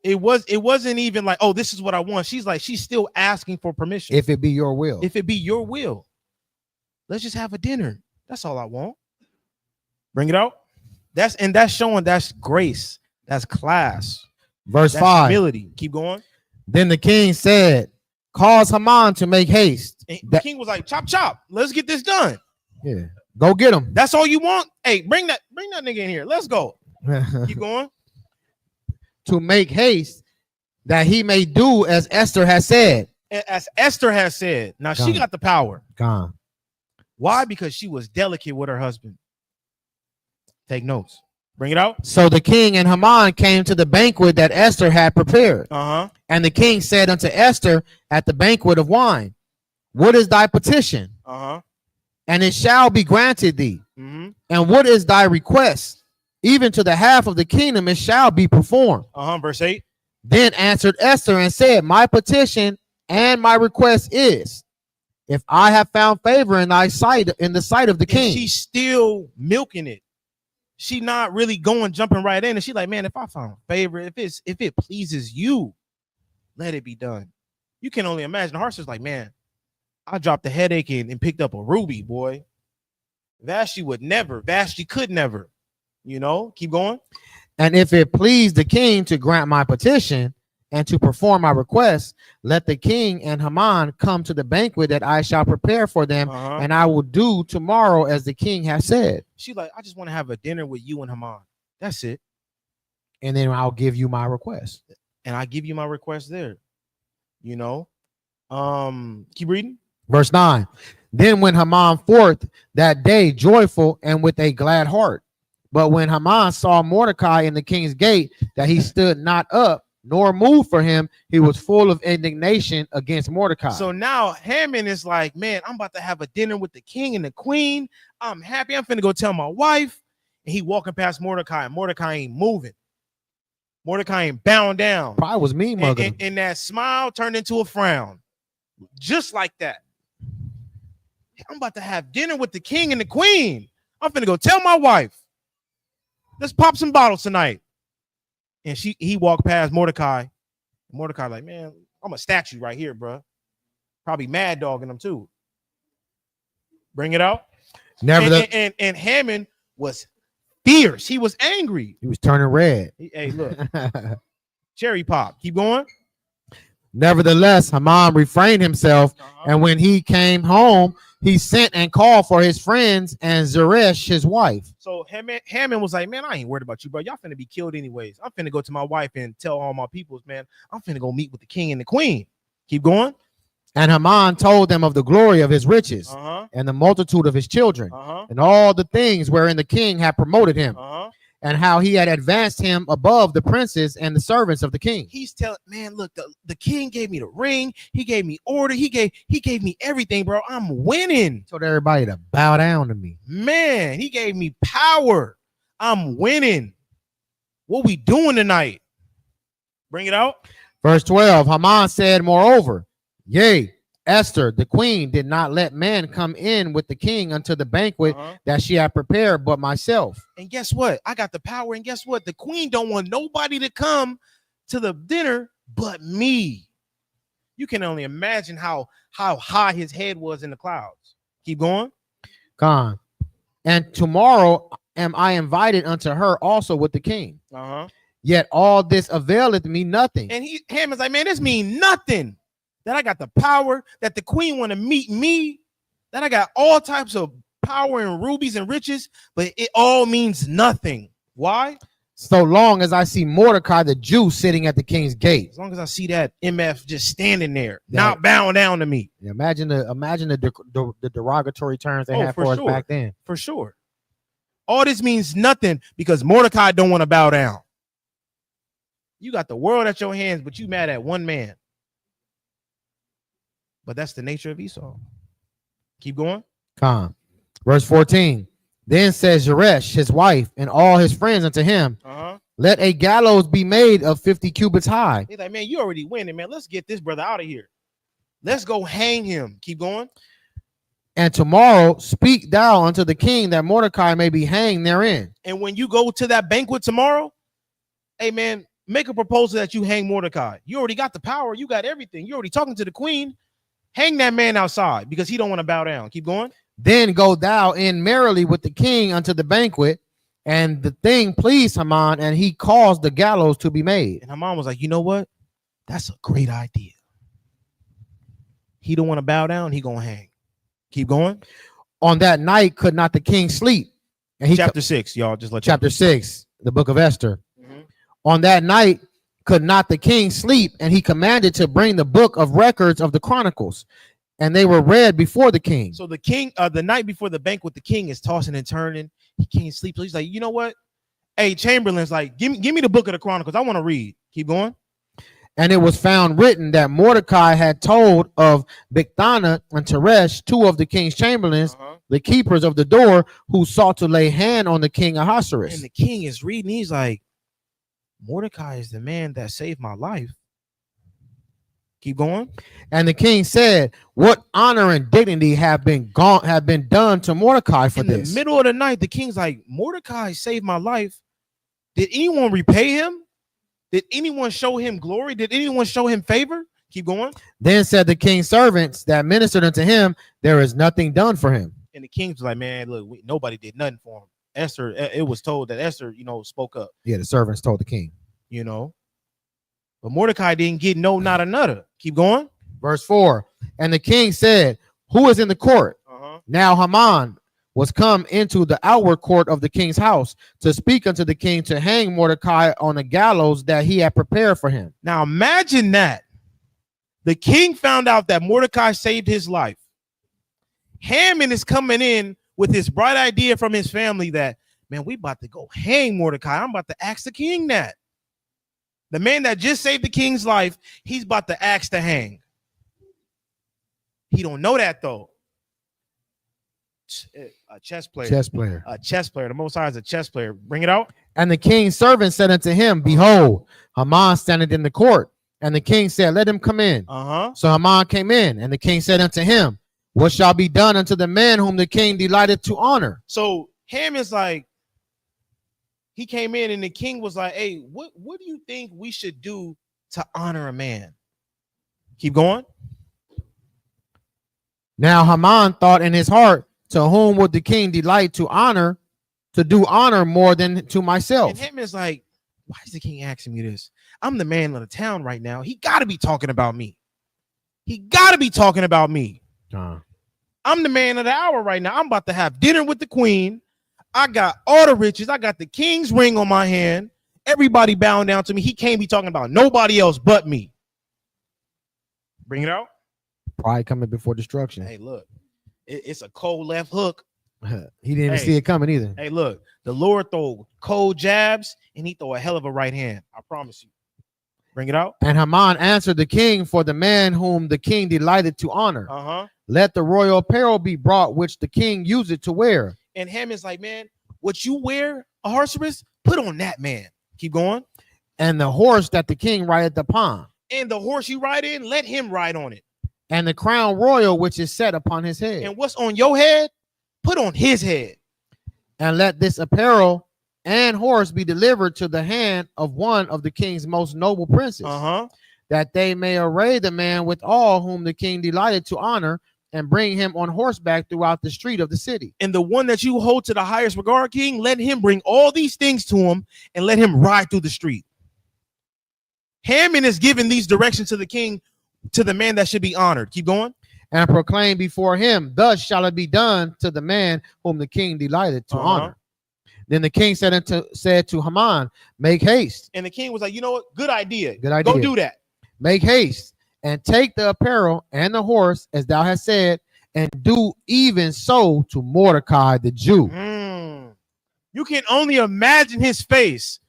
It wasn't even like, oh, this is what I want. She's still asking for permission. If it be your will. If it be your will. Let's just have a dinner. That's all I want. Bring it out. That's showing that's grace. That's class. Verse that's 5. Humility. Keep going. Then the king said, cause Haman to make haste. And the king was like, chop, chop. Let's get this done. Yeah. Go get him. That's all you want? Hey, bring that nigga in here. Let's go. Keep going. To make haste that he may do as Esther has said. As Esther has said. Now she got the power. Gone. Why? Because she was delicate with her husband. Take notes. Bring it out. So the king and Haman came to the banquet that Esther had prepared. And the king said unto Esther at the banquet of wine, what is thy petition? And it shall be granted thee. And what is thy request? Even to the half of the kingdom it shall be performed. Verse 8. Then answered Esther and said, my petition and my request is, if I have found favor in thy sight, in the sight of the king. She's still milking it. She not really jumping right in. And she like, man, if I found favor, if it pleases you, let it be done. You can only imagine. Harsher's like, man, I dropped the headache and picked up a ruby, boy. Vashti could never. Keep going. And if it please the king to grant my petition and to perform my request, let the king and Haman come to the banquet that I shall prepare for them, and I will do tomorrow as the king has said. She like, I just want to have a dinner with you and Haman. That's it. And then I'll give you my request. And I give you my request there. Keep reading. Verse 9. Then went Haman forth that day joyful and with a glad heart. But when Haman saw Mordecai in the king's gate, that he stood not up, nor moved for him, he was full of indignation against Mordecai. So now Haman is like, man, I'm about to have a dinner with the king and the queen. I'm happy. I'm finna go tell my wife. And he walking past Mordecai, and Mordecai ain't moving. Mordecai ain't bowing down. Probably was me, mother. And that smile turned into a frown. Just like that. I'm about to have dinner with the king and the queen. I'm finna go tell my wife. Let's pop some bottles tonight. And he walked past Mordecai. Mordecai like, man, I'm a statue right here, bro. Probably mad dogging him too. Bring it out. And Haman was fierce. He was angry. He was turning red. Hey, look. Cherry pop. Keep going. Nevertheless, Haman refrained himself, and when he came home, he sent and called for his friends and Zeresh, his wife. So Haman was like, man, I ain't worried about you, bro. Y'all finna be killed anyways. I'm finna go to my wife and tell all my peoples, man, I'm finna go meet with the king and the queen. Keep going. And Haman told them of the glory of his riches and the multitude of his children and all the things wherein the king had promoted him and how he had advanced him above the princes and the servants of the king. He's telling, man, look, the king gave me the ring. He gave me order. He gave me everything, bro. I'm winning. Told everybody to bow down to me. Man, he gave me power. I'm winning. What we doing tonight? Bring it out. Verse 12, Haman said, moreover, yea, Esther, the queen, did not let men come in with the king unto the banquet that she had prepared, but myself. And guess what? I got the power. And guess what? The queen don't want nobody to come to the dinner but me. You can only imagine how high his head was in the clouds. Keep going. Gone. And tomorrow am I invited unto her also with the king. Yet all this availeth me nothing. And Haman's like, man, this mean nothing. That I got the power, that the queen want to meet me, that I got all types of power and rubies and riches, but it all means nothing. Why? So long as I see Mordecai the Jew sitting at the king's gate. As long as I see that MF just standing there, not bowing down to me. Imagine the derogatory terms they had for us back then. For sure. All this means nothing because Mordecai don't want to bow down. You got the world at your hands, but you mad at one man. But that's the nature of Esau. Keep going. Verse 14. Then says Zeresh, his wife, and all his friends unto him, let a gallows be made of 50 cubits high. He's like, man, you already winning, man. Let's get this brother out of here. Let's go hang him. Keep going. And tomorrow speak thou unto the king that Mordecai may be hanged therein. And when you go to that banquet tomorrow, hey man, make a proposal that you hang Mordecai. You already got the power. You got everything. You're already talking to the queen. Hang that man outside because he don't want to bow down. Keep going. Then go thou in merrily with the king unto the banquet. And the thing pleased Haman, and he caused the gallows to be made. And Haman was like, you know what? That's a great idea. He don't want to bow down. He gonna hang. Keep going. On that night could not the king sleep. And he chapter 6, y'all. Just let chapter 6, the book of Esther. On that night could not the king sleep, and he commanded to bring the book of records of the chronicles, and they were read before the king. So the king, the night before the banquet, the king is tossing and turning. He can't sleep. So he's like, you know what? Hey, Chamberlain's like, give me the book of the chronicles. I want to read. Keep going. And it was found written that Mordecai had told of Bigthana and Teresh, two of the king's chamberlains, the keepers of the door, who sought to lay hand on the king Ahasuerus. And the king is reading. He's like, Mordecai is the man that saved my life. Keep going. And the king said, what honor and dignity have been done to Mordecai for this? In the middle of the night, the king's like, Mordecai saved my life. Did anyone repay him? Did anyone show him glory? Did anyone show him favor? Keep going. Then said the king's servants that ministered unto him, there is nothing done for him. And the king was like, man, look, nobody did nothing for him. Esther, it was told that Esther, spoke up. Yeah, the servants told the king. But Mordecai didn't get no, not another. Keep going. Verse 4. And the king said, who is in the court? Now Haman was come into the outward court of the king's house to speak unto the king to hang Mordecai on the gallows that he had prepared for him. Now imagine that. The king found out that Mordecai saved his life. Haman is coming in with this bright idea from his family that, man, we about to go hang Mordecai. I'm about to ask the king that. The man that just saved the king's life, he's about to ask to hang. He don't know that though. A chess player. A chess player. The Most High is a chess player. Bring it out. And the king's servant said unto him, behold, Haman standeth in the court. And the king said, let him come in. So Haman came in, and the king said unto him, what shall be done unto the man whom the king delighted to honor? So Haman's like, he came in and the king was like, hey, what do you think we should do to honor a man? Keep going. Now Haman thought in his heart, to whom would the king delight to honor, to do honor more than to myself? And Haman's like, why is the king asking me this? I'm the man of the town right now. He got to be talking about me. He got to be talking about me. I'm the man of the hour right now. I'm about to have dinner with the queen. I got all the riches. I got the king's ring on my hand. Everybody bowing down to me. He can't be talking about nobody else but me. Bring it out. Pride coming before destruction. Hey, look, it's a cold left hook. He didn't even see it coming either. Hey, look, the Lord throw cold jabs and he throw a hell of a right hand. I promise you. Bring it out. And Haman answered the king, for the man whom the king delighted to honor. Let the royal apparel be brought, which the king used it to wear. And Haman's like, man, what you wear, Ahasuerus, put on that man. Keep going. And the horse that the king rideth upon. And the horse you ride in, let him ride on it. And the crown royal which is set upon his head. And what's on your head, put on his head. And let this apparel and horse be delivered to the hand of one of the king's most noble princes, that they may array the man with all whom the king delighted to honor, and bring him on horseback throughout the street of the city. And the one that you hold to the highest regard, king, let him bring all these things to him and let him ride through the street. Haman is giving these directions to the king, to the man that should be honored. Keep going. And proclaim before him, thus shall it be done to the man whom the king delighted to honor. Then the king said to Haman, make haste. And the king was like, you know what? Good idea. Good idea. Go do that. Make haste and take the apparel and the horse, as thou hast said, and do even so to Mordecai the Jew. You can only imagine his face.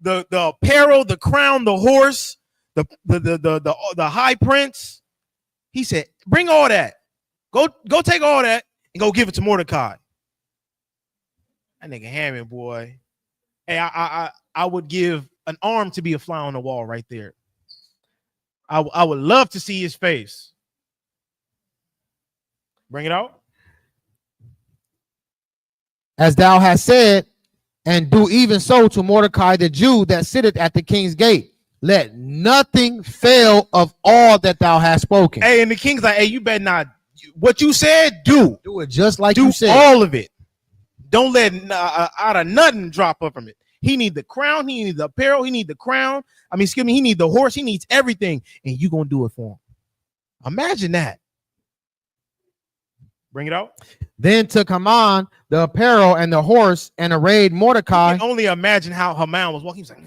The apparel, the crown, the horse, the high prince. He said, bring all that. Go take all that and go give it to Mordecai. That nigga Haman, boy. Hey, I would give an arm to be a fly on the wall right there. I would love to see his face. Bring it out. as thou hast said, and do even so to Mordecai the Jew that sitteth at the king's gate. Let nothing fail of all that thou hast spoken. Hey, and the king's like, hey, you better not. What you said, do it just like you said. All of it. Don't let out of nothing drop up from it. He need the crown. He needs the apparel. He need the crown. I mean, excuse me. He need the horse. He needs everything, and you gonna do it for him. Imagine that. Bring it out. Then took Haman the apparel and the horse and arrayed Mordecai. You can only imagine how Haman was walking. He was like,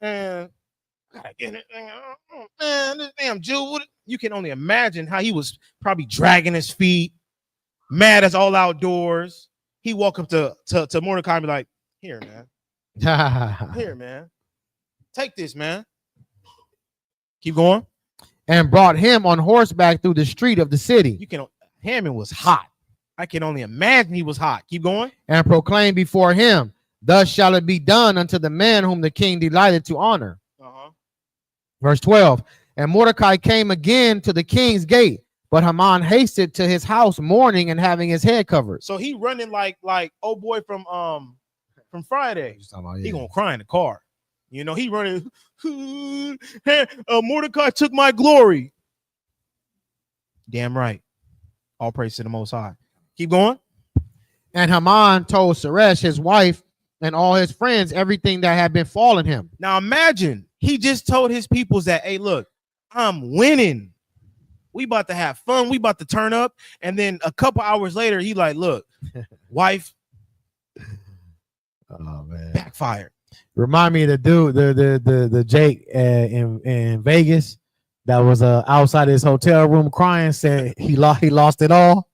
gotta get it. Man, this damn Jew. You can only imagine how he was probably dragging his feet, mad as all outdoors. He walk up to Mordecai and be like, here, man. Here, man. Take this, man. Keep going. And brought him on horseback through the street of the city. Haman was hot. I can only imagine he was hot. Keep going. And proclaimed before him, thus shall it be done unto the man whom the king delighted to honor. Verse 12. And Mordecai came again to the king's gate, but Haman hasted to his house mourning and having his head covered. So he running like old boy from Friday. He gonna cry in the car. You know, he running. Mordecai took my glory. Damn right. All praise to the Most High. Keep going. And Haman told Zeresh, his wife, and all his friends everything that had befallen him. Now imagine he just told his peoples that, hey, look, I'm winning. We about to have fun. We about to turn up. And then a couple hours later, he like, look, wife, oh man, backfired. Remind me of the dude, the Jake in Vegas that was outside his hotel room crying, said he lost it all.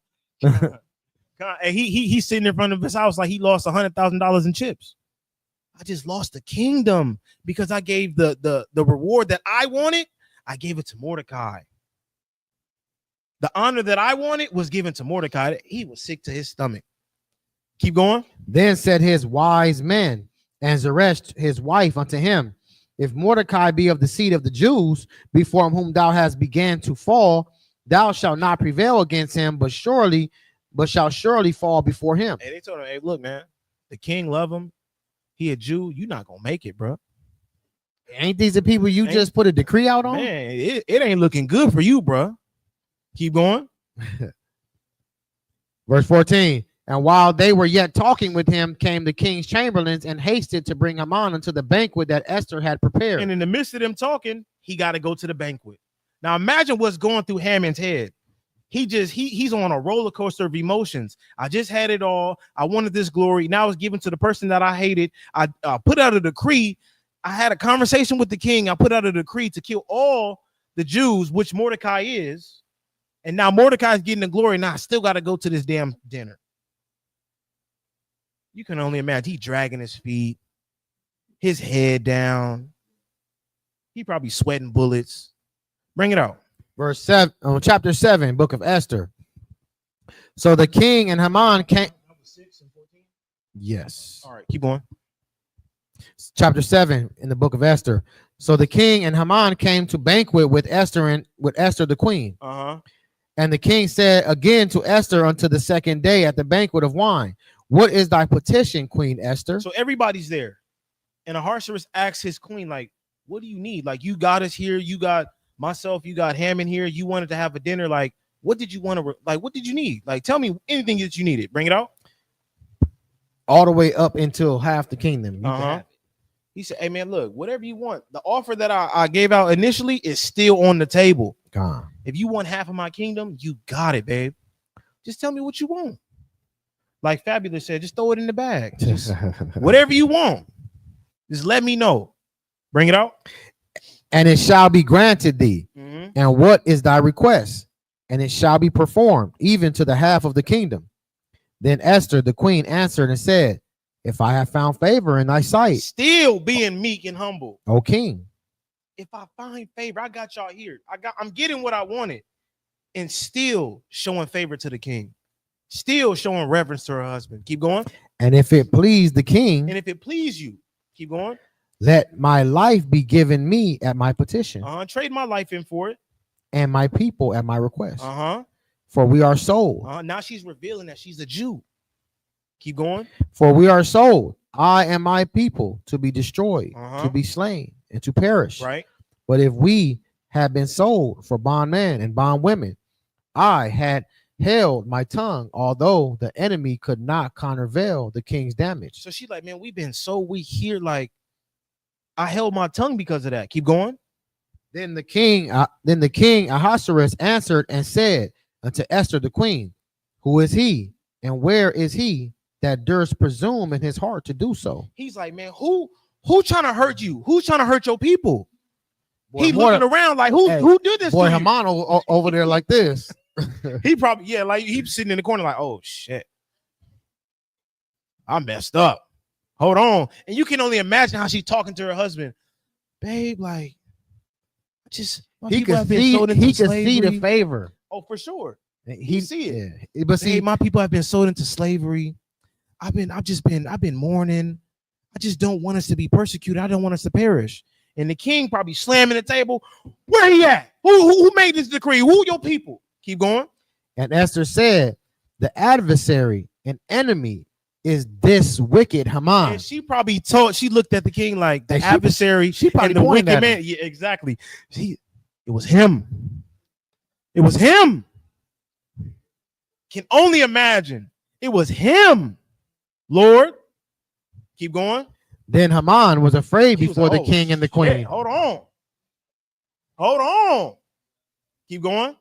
He's sitting in front of his house like he lost $100,000 in chips. I just lost the kingdom because I gave the reward that I wanted. I gave it to Mordecai. The honor that I wanted was given to Mordecai. He was sick to his stomach. Keep going. Then said his wise men and Zeresh his wife unto him, if Mordecai be of the seed of the Jews, before whom thou hast began to fall, thou shalt not prevail against him, but shalt surely fall before him. Hey, they told him, hey, look, man, the king love him. He a Jew. You're not gonna make it, bro. Ain't these the people you just put a decree out on? Man, it ain't looking good for you, bro. Keep going. Verse 14. And while they were yet talking with him, came the king's chamberlains and hasted to bring Haman unto the banquet that Esther had prepared. And in the midst of them talking, he got to go to the banquet. Now imagine what's going through Haman's head. He's on a roller coaster of emotions. I just had it all. I wanted this glory. Now it's given to the person that I hated. I put out a decree. I had a conversation with the king. I put out a decree to kill all the Jews, which Mordecai is. And now Mordecai is getting the glory. Now I still got to go to this damn dinner. You can only imagine. He dragging his feet, his head down. He probably sweating bullets. Bring it out. Verse 7, chapter 7, book of Esther. So the king and Haman came. Number 6 and 14? Yes. All right, keep going. Chapter 7 in the book of Esther. So the king and Haman came to banquet with Esther the queen. And the king said again to Esther unto the second day at the banquet of wine, what is thy petition, Queen Esther? So everybody's there. And Ahasuerus asks his queen, like, what do you need? Like, you got us here. You got myself. You got Haman here. You wanted to have a dinner. Like, what did you want to, what did you need? Like, tell me anything that you needed. Bring it out. All the way up until half the kingdom. He said, hey, man, look, whatever you want. The offer that I gave out initially is still on the table. God. If you want half of my kingdom, you got it, babe. Just tell me what you want. Like Fabulous said, just throw it in the bag. Just whatever you want. Just let me know. Bring it out. And it shall be granted thee. And what is thy request? And it shall be performed, even to the half of the kingdom. Then Esther, the queen, answered and said, if I have found favor in thy sight. Still being meek and humble. O king. If I find favor, I got y'all here. I'm getting what I wanted. And still showing favor to the king. Still showing reverence to her husband. Keep going. And if it please the king. And if it please you. Keep going. Let my life be given me at my petition. Trade my life in for it. And my people at my request. For we are sold. Now she's revealing that she's a Jew. Keep going. For we are sold, I and my people, to be destroyed, to be slain, and to perish. Right. But if we had been sold for bondmen and bondwomen, I had held my tongue, although the enemy could not countervail the king's damage. So she like, man, we've been so weak here. Like, I held my tongue because of that. Keep going. Then the king Ahasuerus answered and said unto Esther the queen, who is he, and where is he that durst presume in his heart to do so? He's like, man, who trying to hurt you? Who's trying to hurt your people? Boy, He's looking around like, who did this? Boy, to Haman over there like this. He probably, yeah, like he's sitting in the corner like, oh shit, I messed up. Hold on. And you can only imagine how she's talking to her husband. Babe, like, he could see the favor. Oh, for sure. He see it. Yeah. But see, my people have been sold into slavery. I've been mourning. I just don't want us to be persecuted. I don't want us to perish. And the king probably slamming the table. Where he at? Who made this decree? Who your people? Keep going. And Esther said, the adversary and enemy is this wicked Haman. And she looked at the king like the adversary. She probably and the wicked man. Yeah, exactly. It was him. It was him. Can only imagine. It was him. Lord. Keep going. Then Haman was afraid before the king and the queen. Shit, hold on. Keep going.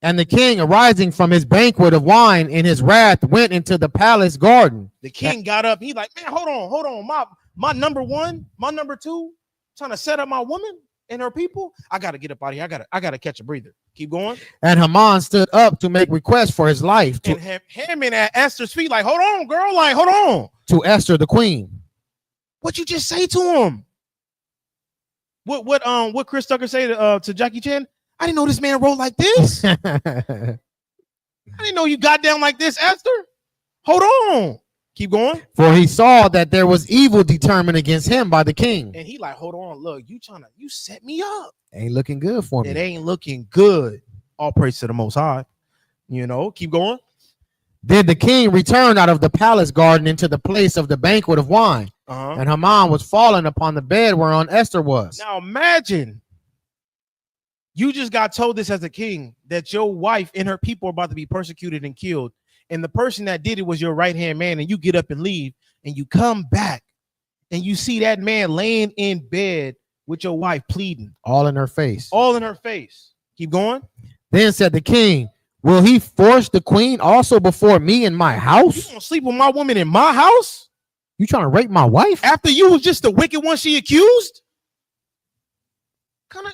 And the king, arising from his banquet of wine in his wrath, went into the palace garden. The king got up. He like, man, hold on. My number one, my number two, trying to set up my woman and her people. I got to get up out of here. I got to catch a breather. Keep going. And Haman stood up to make request for his life. And Haman at Esther's feet like, hold on, girl. Like, hold on. To Esther, the queen. What you just say to him? What Chris Tucker say to Jackie Chan? I didn't know this man wrote like this. I didn't know you got down like this, Esther. Hold on. Keep going. For he saw that there was evil determined against him by the king. And he like, hold on, look, you set me up. Ain't looking good for me. It ain't looking good. All praise to the Most High. Keep going. Then the king returned out of the palace garden into the place of the banquet of wine. And Haman was fallen upon the bed whereon Esther was. Now imagine, you just got told this as a king, that your wife and her people are about to be persecuted and killed. And the person that did it was your right-hand man. And you get up and leave and you come back and you see that man laying in bed with your wife pleading. All in her face. Keep going. Then said the king, will he force the queen also before me in my house? You gonna sleep with my woman in my house? You trying to rape my wife? After you was just the wicked one she accused? Kind of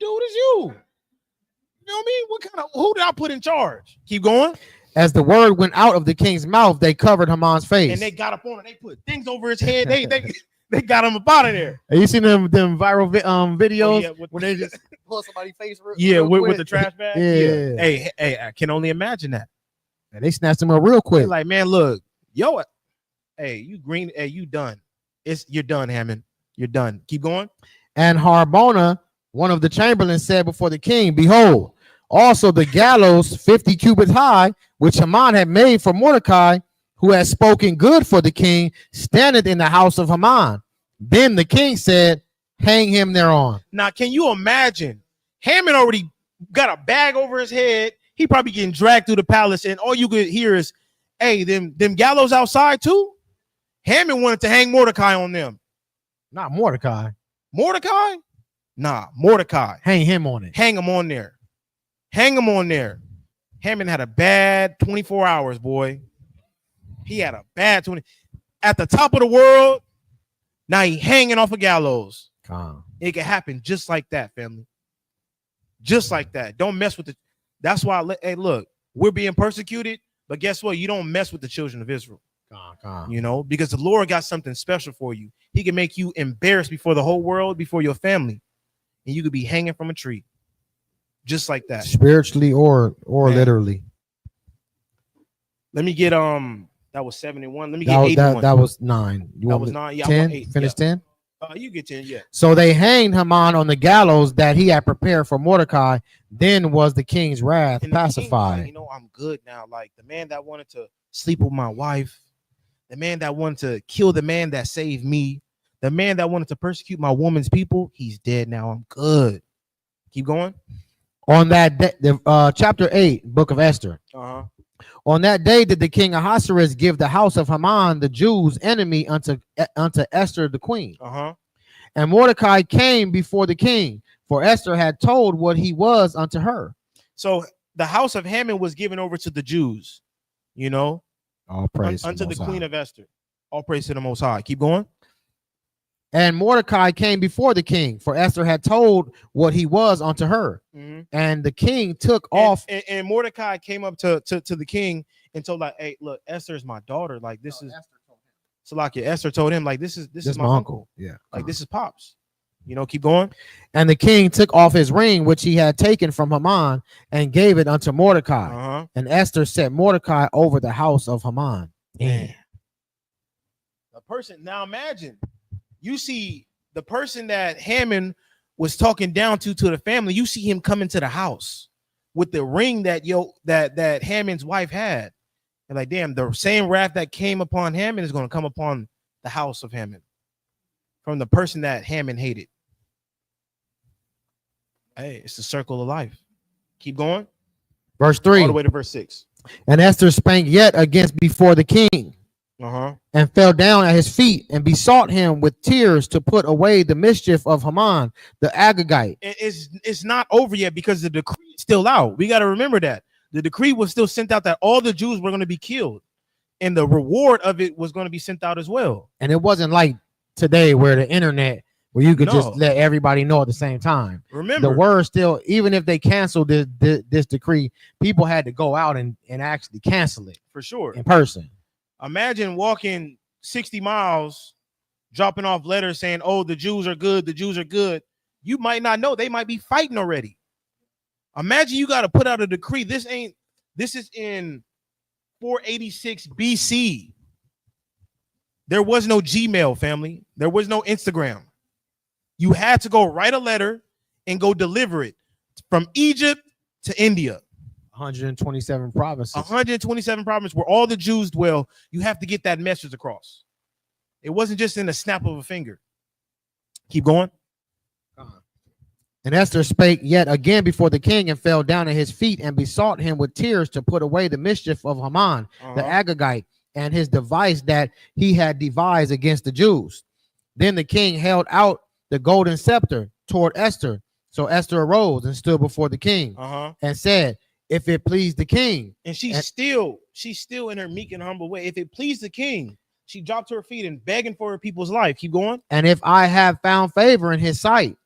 dude is you? You know what I mean? Who did I put in charge? Keep going. As the word went out of the king's mouth, they covered Haman's face. And they got up on it. They put things over his head. They got him up out of there. Have you seen them viral videos when they just pull somebody's face? With the trash bag. Yeah. Hey, I can only imagine that. And they snatched him up real quick. They're like, man, look, yo, hey, you done. You're done, Haman. You're done. Keep going. And Harbona, one of the chamberlains, said before the king, behold, also the gallows 50 cubits high, which Haman had made for Mordecai, who had spoken good for the king, standeth in the house of Haman. Then the king said, hang him thereon. Now, can you imagine? Haman already got a bag over his head. He probably getting dragged through the palace, and all you could hear is, hey, them gallows outside too? Haman wanted to hang Mordecai on them. Not Mordecai. Mordecai? Nah, Mordecai. Hang him on it. Hang him on there. Haman had a bad 24 hours, boy. He had a bad 20. At the top of the world, now he hanging off a gallows. It can happen just like that, family. Just like that. Don't mess with that's why, hey, look, we're being persecuted, but guess what? You don't mess with the children of Israel. Because the Lord got something special for you. He can make you embarrassed before the whole world, before your family, and you could be hanging from a tree. Just like that. Spiritually or literally. Let me get that was 71. Let me get 81. That was 9. That was 9. Yeah, 10. Finish 10. You get 10. Yeah. So they hanged Haman on the gallows that he had prepared for Mordecai. Then was the king's wrath pacified. I'm good now. Like the man that wanted to sleep with my wife, the man that wanted to kill the man that saved me, the man that wanted to persecute my woman's people, he's dead now. I'm good. Keep going. On that day, chapter 8, book of Esther. On that day did the king Ahasuerus give the house of Haman, the Jews' enemy, unto Esther the queen. And Mordecai came before the king, for Esther had told what he was unto her. So the house of Haman was given over to the Jews, you know, all praise unto the queen of Esther. All praise to the Most High. Keep going. And Mordecai came before the king, for Esther had told what he was unto her. And the king took off. And Mordecai came up to the king and told, like, hey, look, Esther is my daughter. Like, this is so like Esther told him, like, this is my uncle. Yeah. Like, this is Pops. You know, keep going. And the king took off his ring, which he had taken from Haman, and gave it unto Mordecai. And Esther set Mordecai over the house of Haman. Man. A person, now imagine. You see the person that Haman was talking down to the family. You see him come into the house with the ring that Haman's wife had. And like, damn, the same wrath that came upon Haman is going to come upon the house of Haman from the person that Haman hated. Hey, it's the circle of life. Keep going. Verse 3. All the way to verse 6. And Esther spake yet against before the king. And fell down at his feet and besought him with tears to put away the mischief of Haman the Agagite. It's not over yet because the decree is still out. We got to remember that the decree was still sent out that all the Jews were going to be killed, and the reward of it was going to be sent out as well. And it wasn't like today where the internet, where you could just let everybody know at the same time. Remember, the word still, even if they canceled this decree, people had to go out and actually cancel it for sure in person. Imagine walking 60 miles, dropping off letters saying, oh, the Jews are good. The Jews are good. You might not know. They might be fighting already. Imagine you got to put out a decree. This is in 486 BC. There was no Gmail, family. There was no Instagram. You had to go write a letter and go deliver it from Egypt to India. 127 provinces. 127 provinces where all the Jews dwell. You have to get that message across. It wasn't just in a snap of a finger. Keep going. And Esther spake yet again before the king and fell down at his feet and besought him with tears to put away the mischief of Haman, the Agagite, and his device that he had devised against the Jews. Then the king held out the golden scepter toward Esther. So Esther arose and stood before the king and said, if it pleased the king. And she's still in her meek and humble way. If it pleased the king, she dropped to her feet and begging for her people's life. Keep going. And if I have found favor in his sight,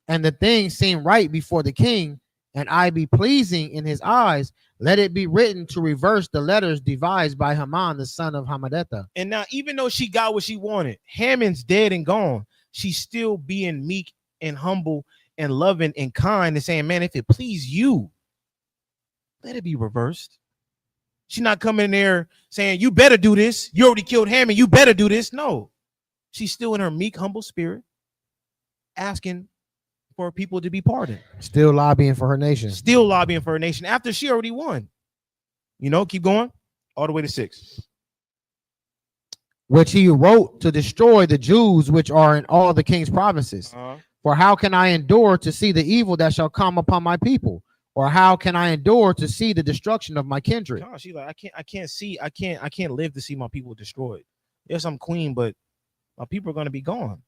and the thing seem right before the king, and I be pleasing in his eyes, let it be written to reverse the letters devised by Haman, the son of Hammedatha. And now, even though she got what she wanted, Haman's dead and gone. She's still being meek and humble and loving and kind and saying, man, if it please you, let it be reversed. She's not coming in there saying, you better do this. You already killed Haman. You better do this. No, she's still in her meek, humble spirit, asking for people to be pardoned. Still lobbying for her nation. Still lobbying for her nation after she already won. You know, keep going. All the way to 6. Which he wrote to destroy the Jews which are in all the king's provinces. For how can I endure to see the evil that shall come upon my people? Or how can I endure to see the destruction of my kindred? Gosh, she's like, I can't live to see my people destroyed. Yes, I'm queen, but my people are going to be gone.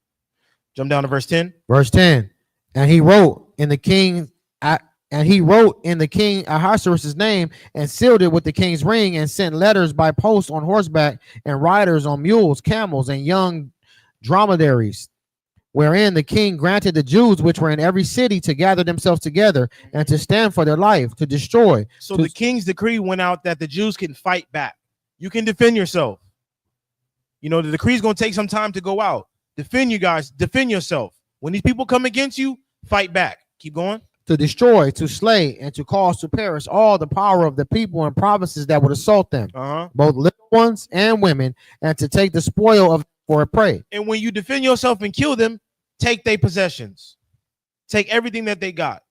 Jump down to verse 10. Verse 10. And he wrote in the king Ahasuerus' name and sealed it with the king's ring and sent letters by post on horseback and riders on mules, camels, and young dromedaries, wherein the king granted the Jews which were in every city to gather themselves together and to stand for their life, to destroy. So the king's decree went out that the Jews can fight back. You can defend yourself. You know, the decree is going to take some time to go out. Defend you guys. Defend yourself. When these people come against you, fight back. Keep going. To destroy, to slay, and to cause to perish all the power of the people and provinces that would assault them, both little ones and women, and to take the spoil of for a prey. And when you defend yourself and kill them, take their possessions. Take everything that they got.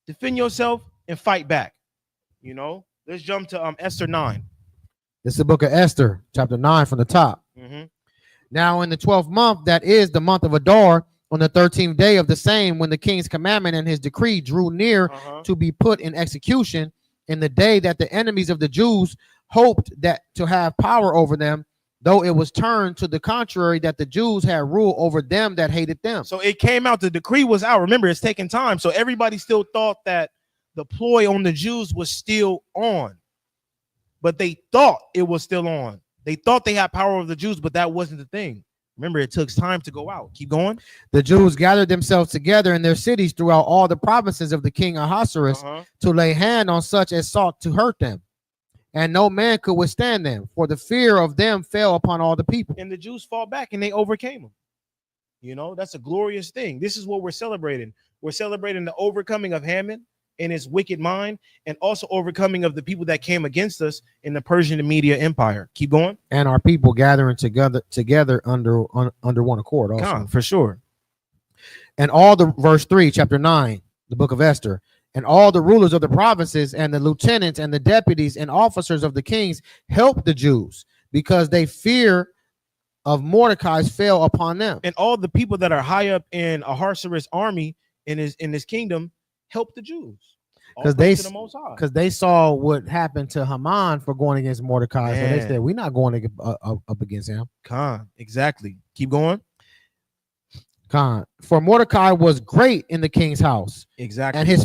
Defend yourself and fight back. You know, let's jump to Esther 9. This is the book of Esther, chapter 9 from the top. Now in the 12th month, that is the month of Adar, on the 13th day of the same, when the king's commandment and his decree drew near to be put in execution, in the day that the enemies of the Jews hoped that to have power over them, though it was turned to the contrary, that the Jews had rule over them that hated them. So it came out, the decree was out. Remember, it's taking time. So everybody still thought that the ploy on the Jews was still on, but they thought it was still on. They thought they had power over the Jews, but that wasn't the thing. Remember, it took time to go out. Keep going. The Jews gathered themselves together in their cities throughout all the provinces of the king Ahasuerus to lay hand on such as sought to hurt them. And no man could withstand them, for the fear of them fell upon all the people. And the Jews fought back and they overcame them. You know, that's a glorious thing. This is what we're celebrating. We're celebrating the overcoming of Haman and his wicked mind, and also overcoming of the people that came against us in the Persian Media Empire. Keep going. And our people gathering together under one accord also. God, for sure. And all the verse 3, chapter 9, the book of Esther. And all the rulers of the provinces and the lieutenants and the deputies and officers of the kings helped the Jews, because they fear of Mordecai's fell upon them. And all the people that are high up in Ahasuerus' army in his kingdom helped the Jews, because they saw what happened to Haman for going against Mordecai. Man. So they said, we're not going up against him. Exactly. Keep going. For Mordecai was great in the king's house. Exactly. And his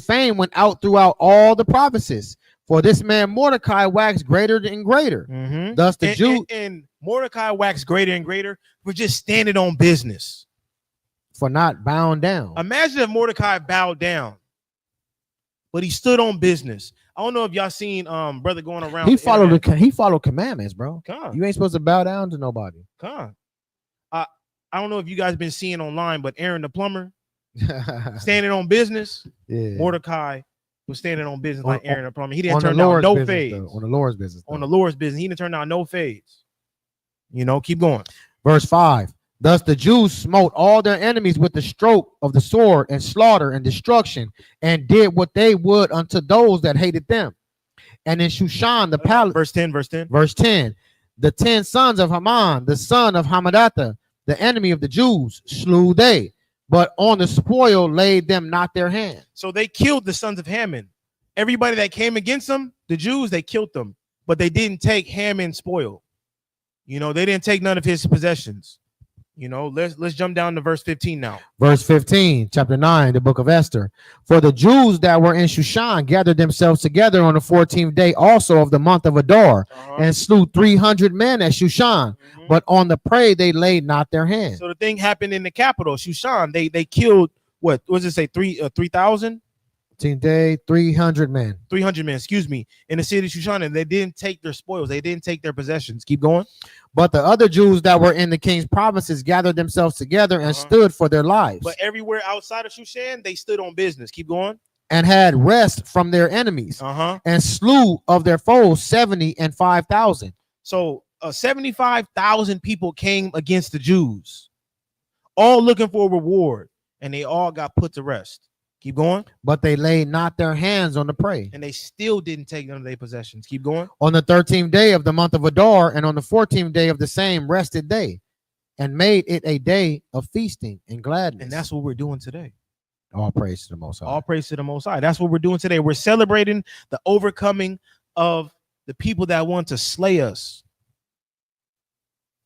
fame went out throughout all the provinces. For this man Mordecai waxed greater and greater. Thus the Jews and Mordecai waxed greater and greater for just standing on business. For not bowing down. Imagine if Mordecai bowed down, but he stood on business. I don't know if y'all seen brother going around. He followed commandments, bro. You ain't supposed to bow down to nobody. I don't know if you guys been seeing online, but Aaron the plumber standing on business. Yeah. Mordecai was standing on business like Aaron the plumber. He didn't turn down no fades. On the Lord's business. On the Lord's business. He didn't turn down no fades. You know, keep going. Verse 5. Thus the Jews smote all their enemies with the stroke of the sword, and slaughter and destruction, and did what they would unto those that hated them. And in Shushan the palace. Verse 10. Verse 10. The 10 sons of Haman, the son of Hammedatha, the enemy of the Jews, slew they, but on the spoil laid them not their hand. So they killed the sons of Haman. Everybody that came against them, the Jews, they killed them, but they didn't take Haman's spoil. You know, they didn't take none of his possessions. You know, let's jump down to verse 15 now. Verse 15, chapter 9, the book of Esther. For the Jews that were in Shushan gathered themselves together on the 14th day also of the month of Adar, and slew 300 men at Shushan, but on the prey they laid not their hand. So the thing happened in the capital, Shushan. They killed, what does it say, 3,000? 14th day, 300 men. 300 men, excuse me, in the city of Shushan, and they didn't take their spoils. They didn't take their possessions. Keep going. But the other Jews that were in the king's provinces gathered themselves together and stood for their lives. But everywhere outside of Shushan, they stood on business. Keep going. And had rest from their enemies, and slew of their foes 70 and 5,000. So 75,000 people came against the Jews, all looking for a reward, and they all got put to rest. Keep going. But they laid not their hands on the prey. And they still didn't take none of their possessions. Keep going. On the 13th day of the month of Adar, and on the 14th day of the same, rested they, and made it a day of feasting and gladness. And that's what we're doing today. All praise to the Most High. All praise to the Most High. That's what we're doing today. We're celebrating the overcoming of the people that want to slay us.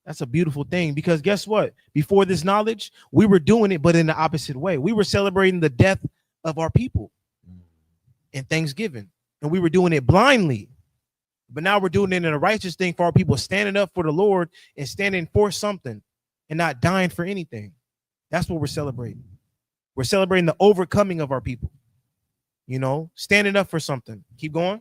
That's a beautiful thing, because guess what? Before this knowledge, we were doing it, but in the opposite way. We were celebrating the death of our people in Thanksgiving, and we were doing it blindly. But now we're doing it in a righteous thing for our people, standing up for the Lord and standing for something and not dying for anything. That's what we're celebrating. We're celebrating the overcoming of our people. You know, standing up for something. Keep going.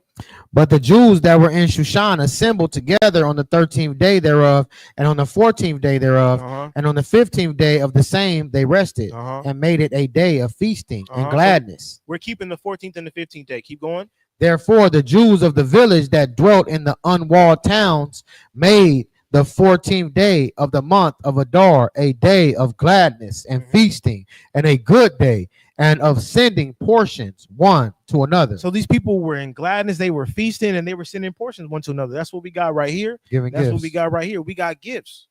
But the Jews that were in Shushan assembled together on the 13th day thereof, and on the 14th day thereof, and on the 15th day of the same they rested, and made it a day of feasting and gladness. So we're keeping the 14th and the 15th day. Keep going. Therefore the Jews of the village that dwelt in the unwalled towns made the 14th day of the month of Adar a day of gladness and feasting, and a good day, and of sending portions one to another. So these people were in gladness, they were feasting, and they were sending portions one to another. That's what we got right here. That's what we got right here. We got gifts.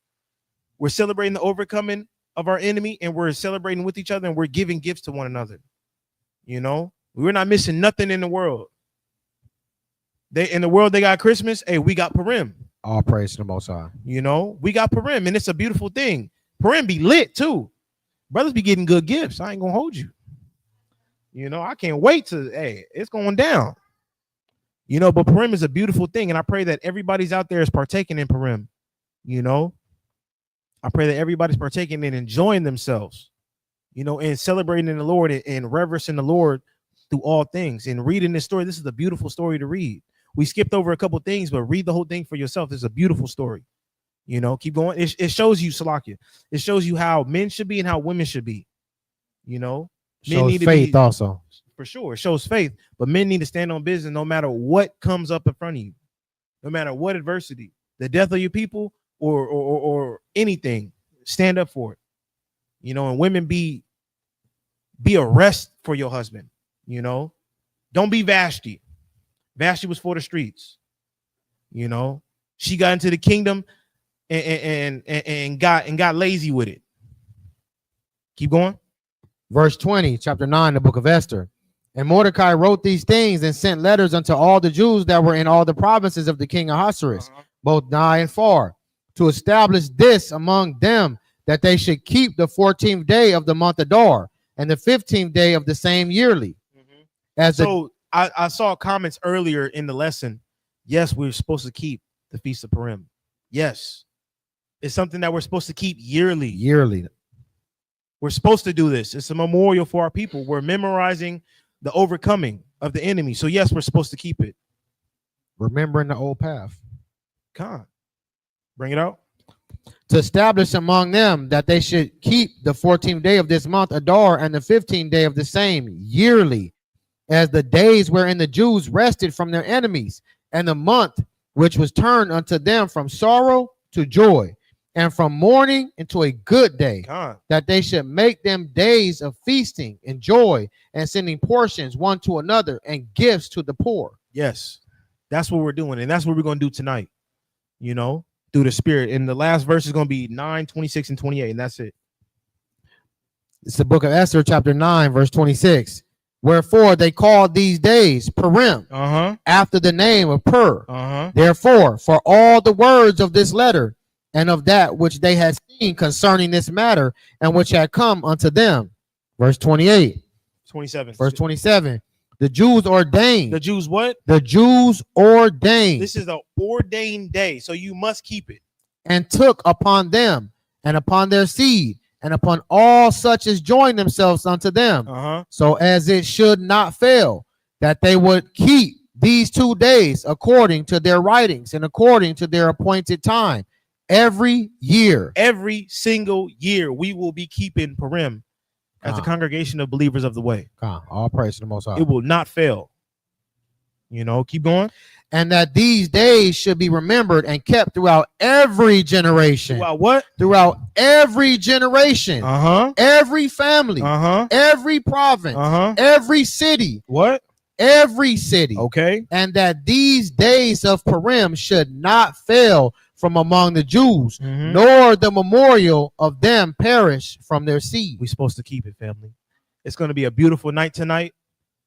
We're celebrating the overcoming of our enemy, and we're celebrating with each other, and we're giving gifts to one another. You know, we're not missing nothing in the world. In the world, they got Christmas. Hey, we got Purim. All praise to the Most High. You know, we got Purim, and it's a beautiful thing. Purim be lit too. Brothers be getting good gifts. I ain't gonna hold you. You know, I can't wait to, hey, it's going down. You know, but Purim is a beautiful thing. And I pray that everybody's out there is partaking in Purim. You know, I pray that everybody's partaking and enjoying themselves, you know, and celebrating the Lord and reverencing the Lord through all things. And reading this story, this is a beautiful story to read. We skipped over a couple of things, but read the whole thing for yourself. It's a beautiful story. You know, keep going. It shows you, Salakia. It shows you how men should be and how women should be. You know, men need faith also. For sure. It shows faith, but men need to stand on business no matter what comes up in front of you, no matter what adversity, the death of your people or anything, stand up for it. You know, and women be a rest for your husband. You know, don't be Vashti. Vashti was for the streets. You know, she got into the kingdom and got lazy with it. Keep going. Verse 20, chapter 9, the book of Esther. And Mordecai wrote these things and sent letters unto all the Jews that were in all the provinces of the king Ahasuerus, both nigh and far, to establish this among them, that they should keep the 14th day of the month Adar and the 15th day of the same yearly. I saw comments earlier in the lesson. Yes, we're supposed to keep the Feast of Purim. Yes, it's something that we're supposed to keep yearly. We're supposed to do this. It's a memorial for our people. We're memorizing the overcoming of the enemy. So yes, we're supposed to keep it. Remembering the old path. Come on. Bring it out. To establish among them that they should keep the 14th day of this month Adar and the 15th day of the same yearly, as the days wherein the Jews rested from their enemies, and the month which was turned unto them from sorrow to joy, and from mourning into a good day, that they should make them days of feasting and joy, and sending portions one to another and gifts to the poor. Yes, that's what we're doing, and that's what we're going to do tonight, you know, through the Spirit. And the last verse is going to be 9, 26, and 28, and that's it. It's the book of Esther, chapter 9, verse 26. Wherefore they called these days Purim, after the name of Pur. Therefore, for all the words of this letter, and of that which they had seen concerning this matter, and which had come unto them. Verse 28. 27. Verse 27. The Jews ordained. The Jews what? The Jews ordained. This is an ordained day, so you must keep it. And took upon them, and upon their seed, and upon all such as join themselves unto them, so as it should not fail, that they would keep these 2 days according to their writings and according to their appointed time. Every year, every single year, we will be keeping Purim as the congregation of believers of the way. All praise to the Most High. It will not fail. You know, keep going. And that these days should be remembered and kept throughout every generation. Throughout what? Throughout every generation. Every family. Every province. Every city. What? Every city. Okay. And that these days of Purim should not fail from among the Jews, nor the memorial of them perish from their seed. We're supposed to keep it, family. It's going to be a beautiful night tonight.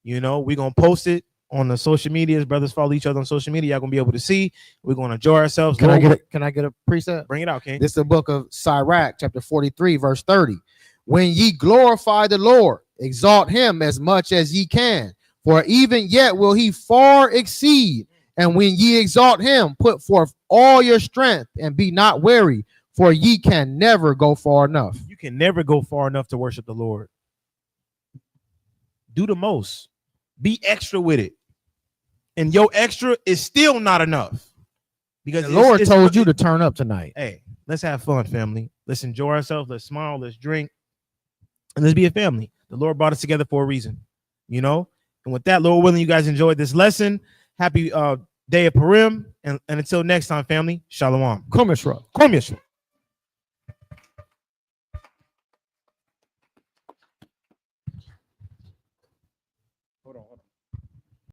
You know, we're going to post it on the social medias. Brothers follow each other on social media. Y'all going to be able to see. We're going to enjoy ourselves. Can I get a precept? Bring it out, King. This is the book of Sirach, chapter 43, verse 30. When ye glorify the Lord, exalt him as much as ye can, for even yet will he far exceed. And when ye exalt him, put forth all your strength and be not weary, for ye can never go far enough. You can never go far enough to worship the Lord. Do the most. Be extra with it. And your extra is still not enough. Because the Lord told you to turn up tonight. Hey, let's have fun, family. Let's enjoy ourselves. Let's smile. Let's drink. And let's be a family. The Lord brought us together for a reason. You know? And with that, Lord willing, you guys enjoyed this lesson. Happy day of Purim. And until next time, family, Shalom. Kom Yisrael.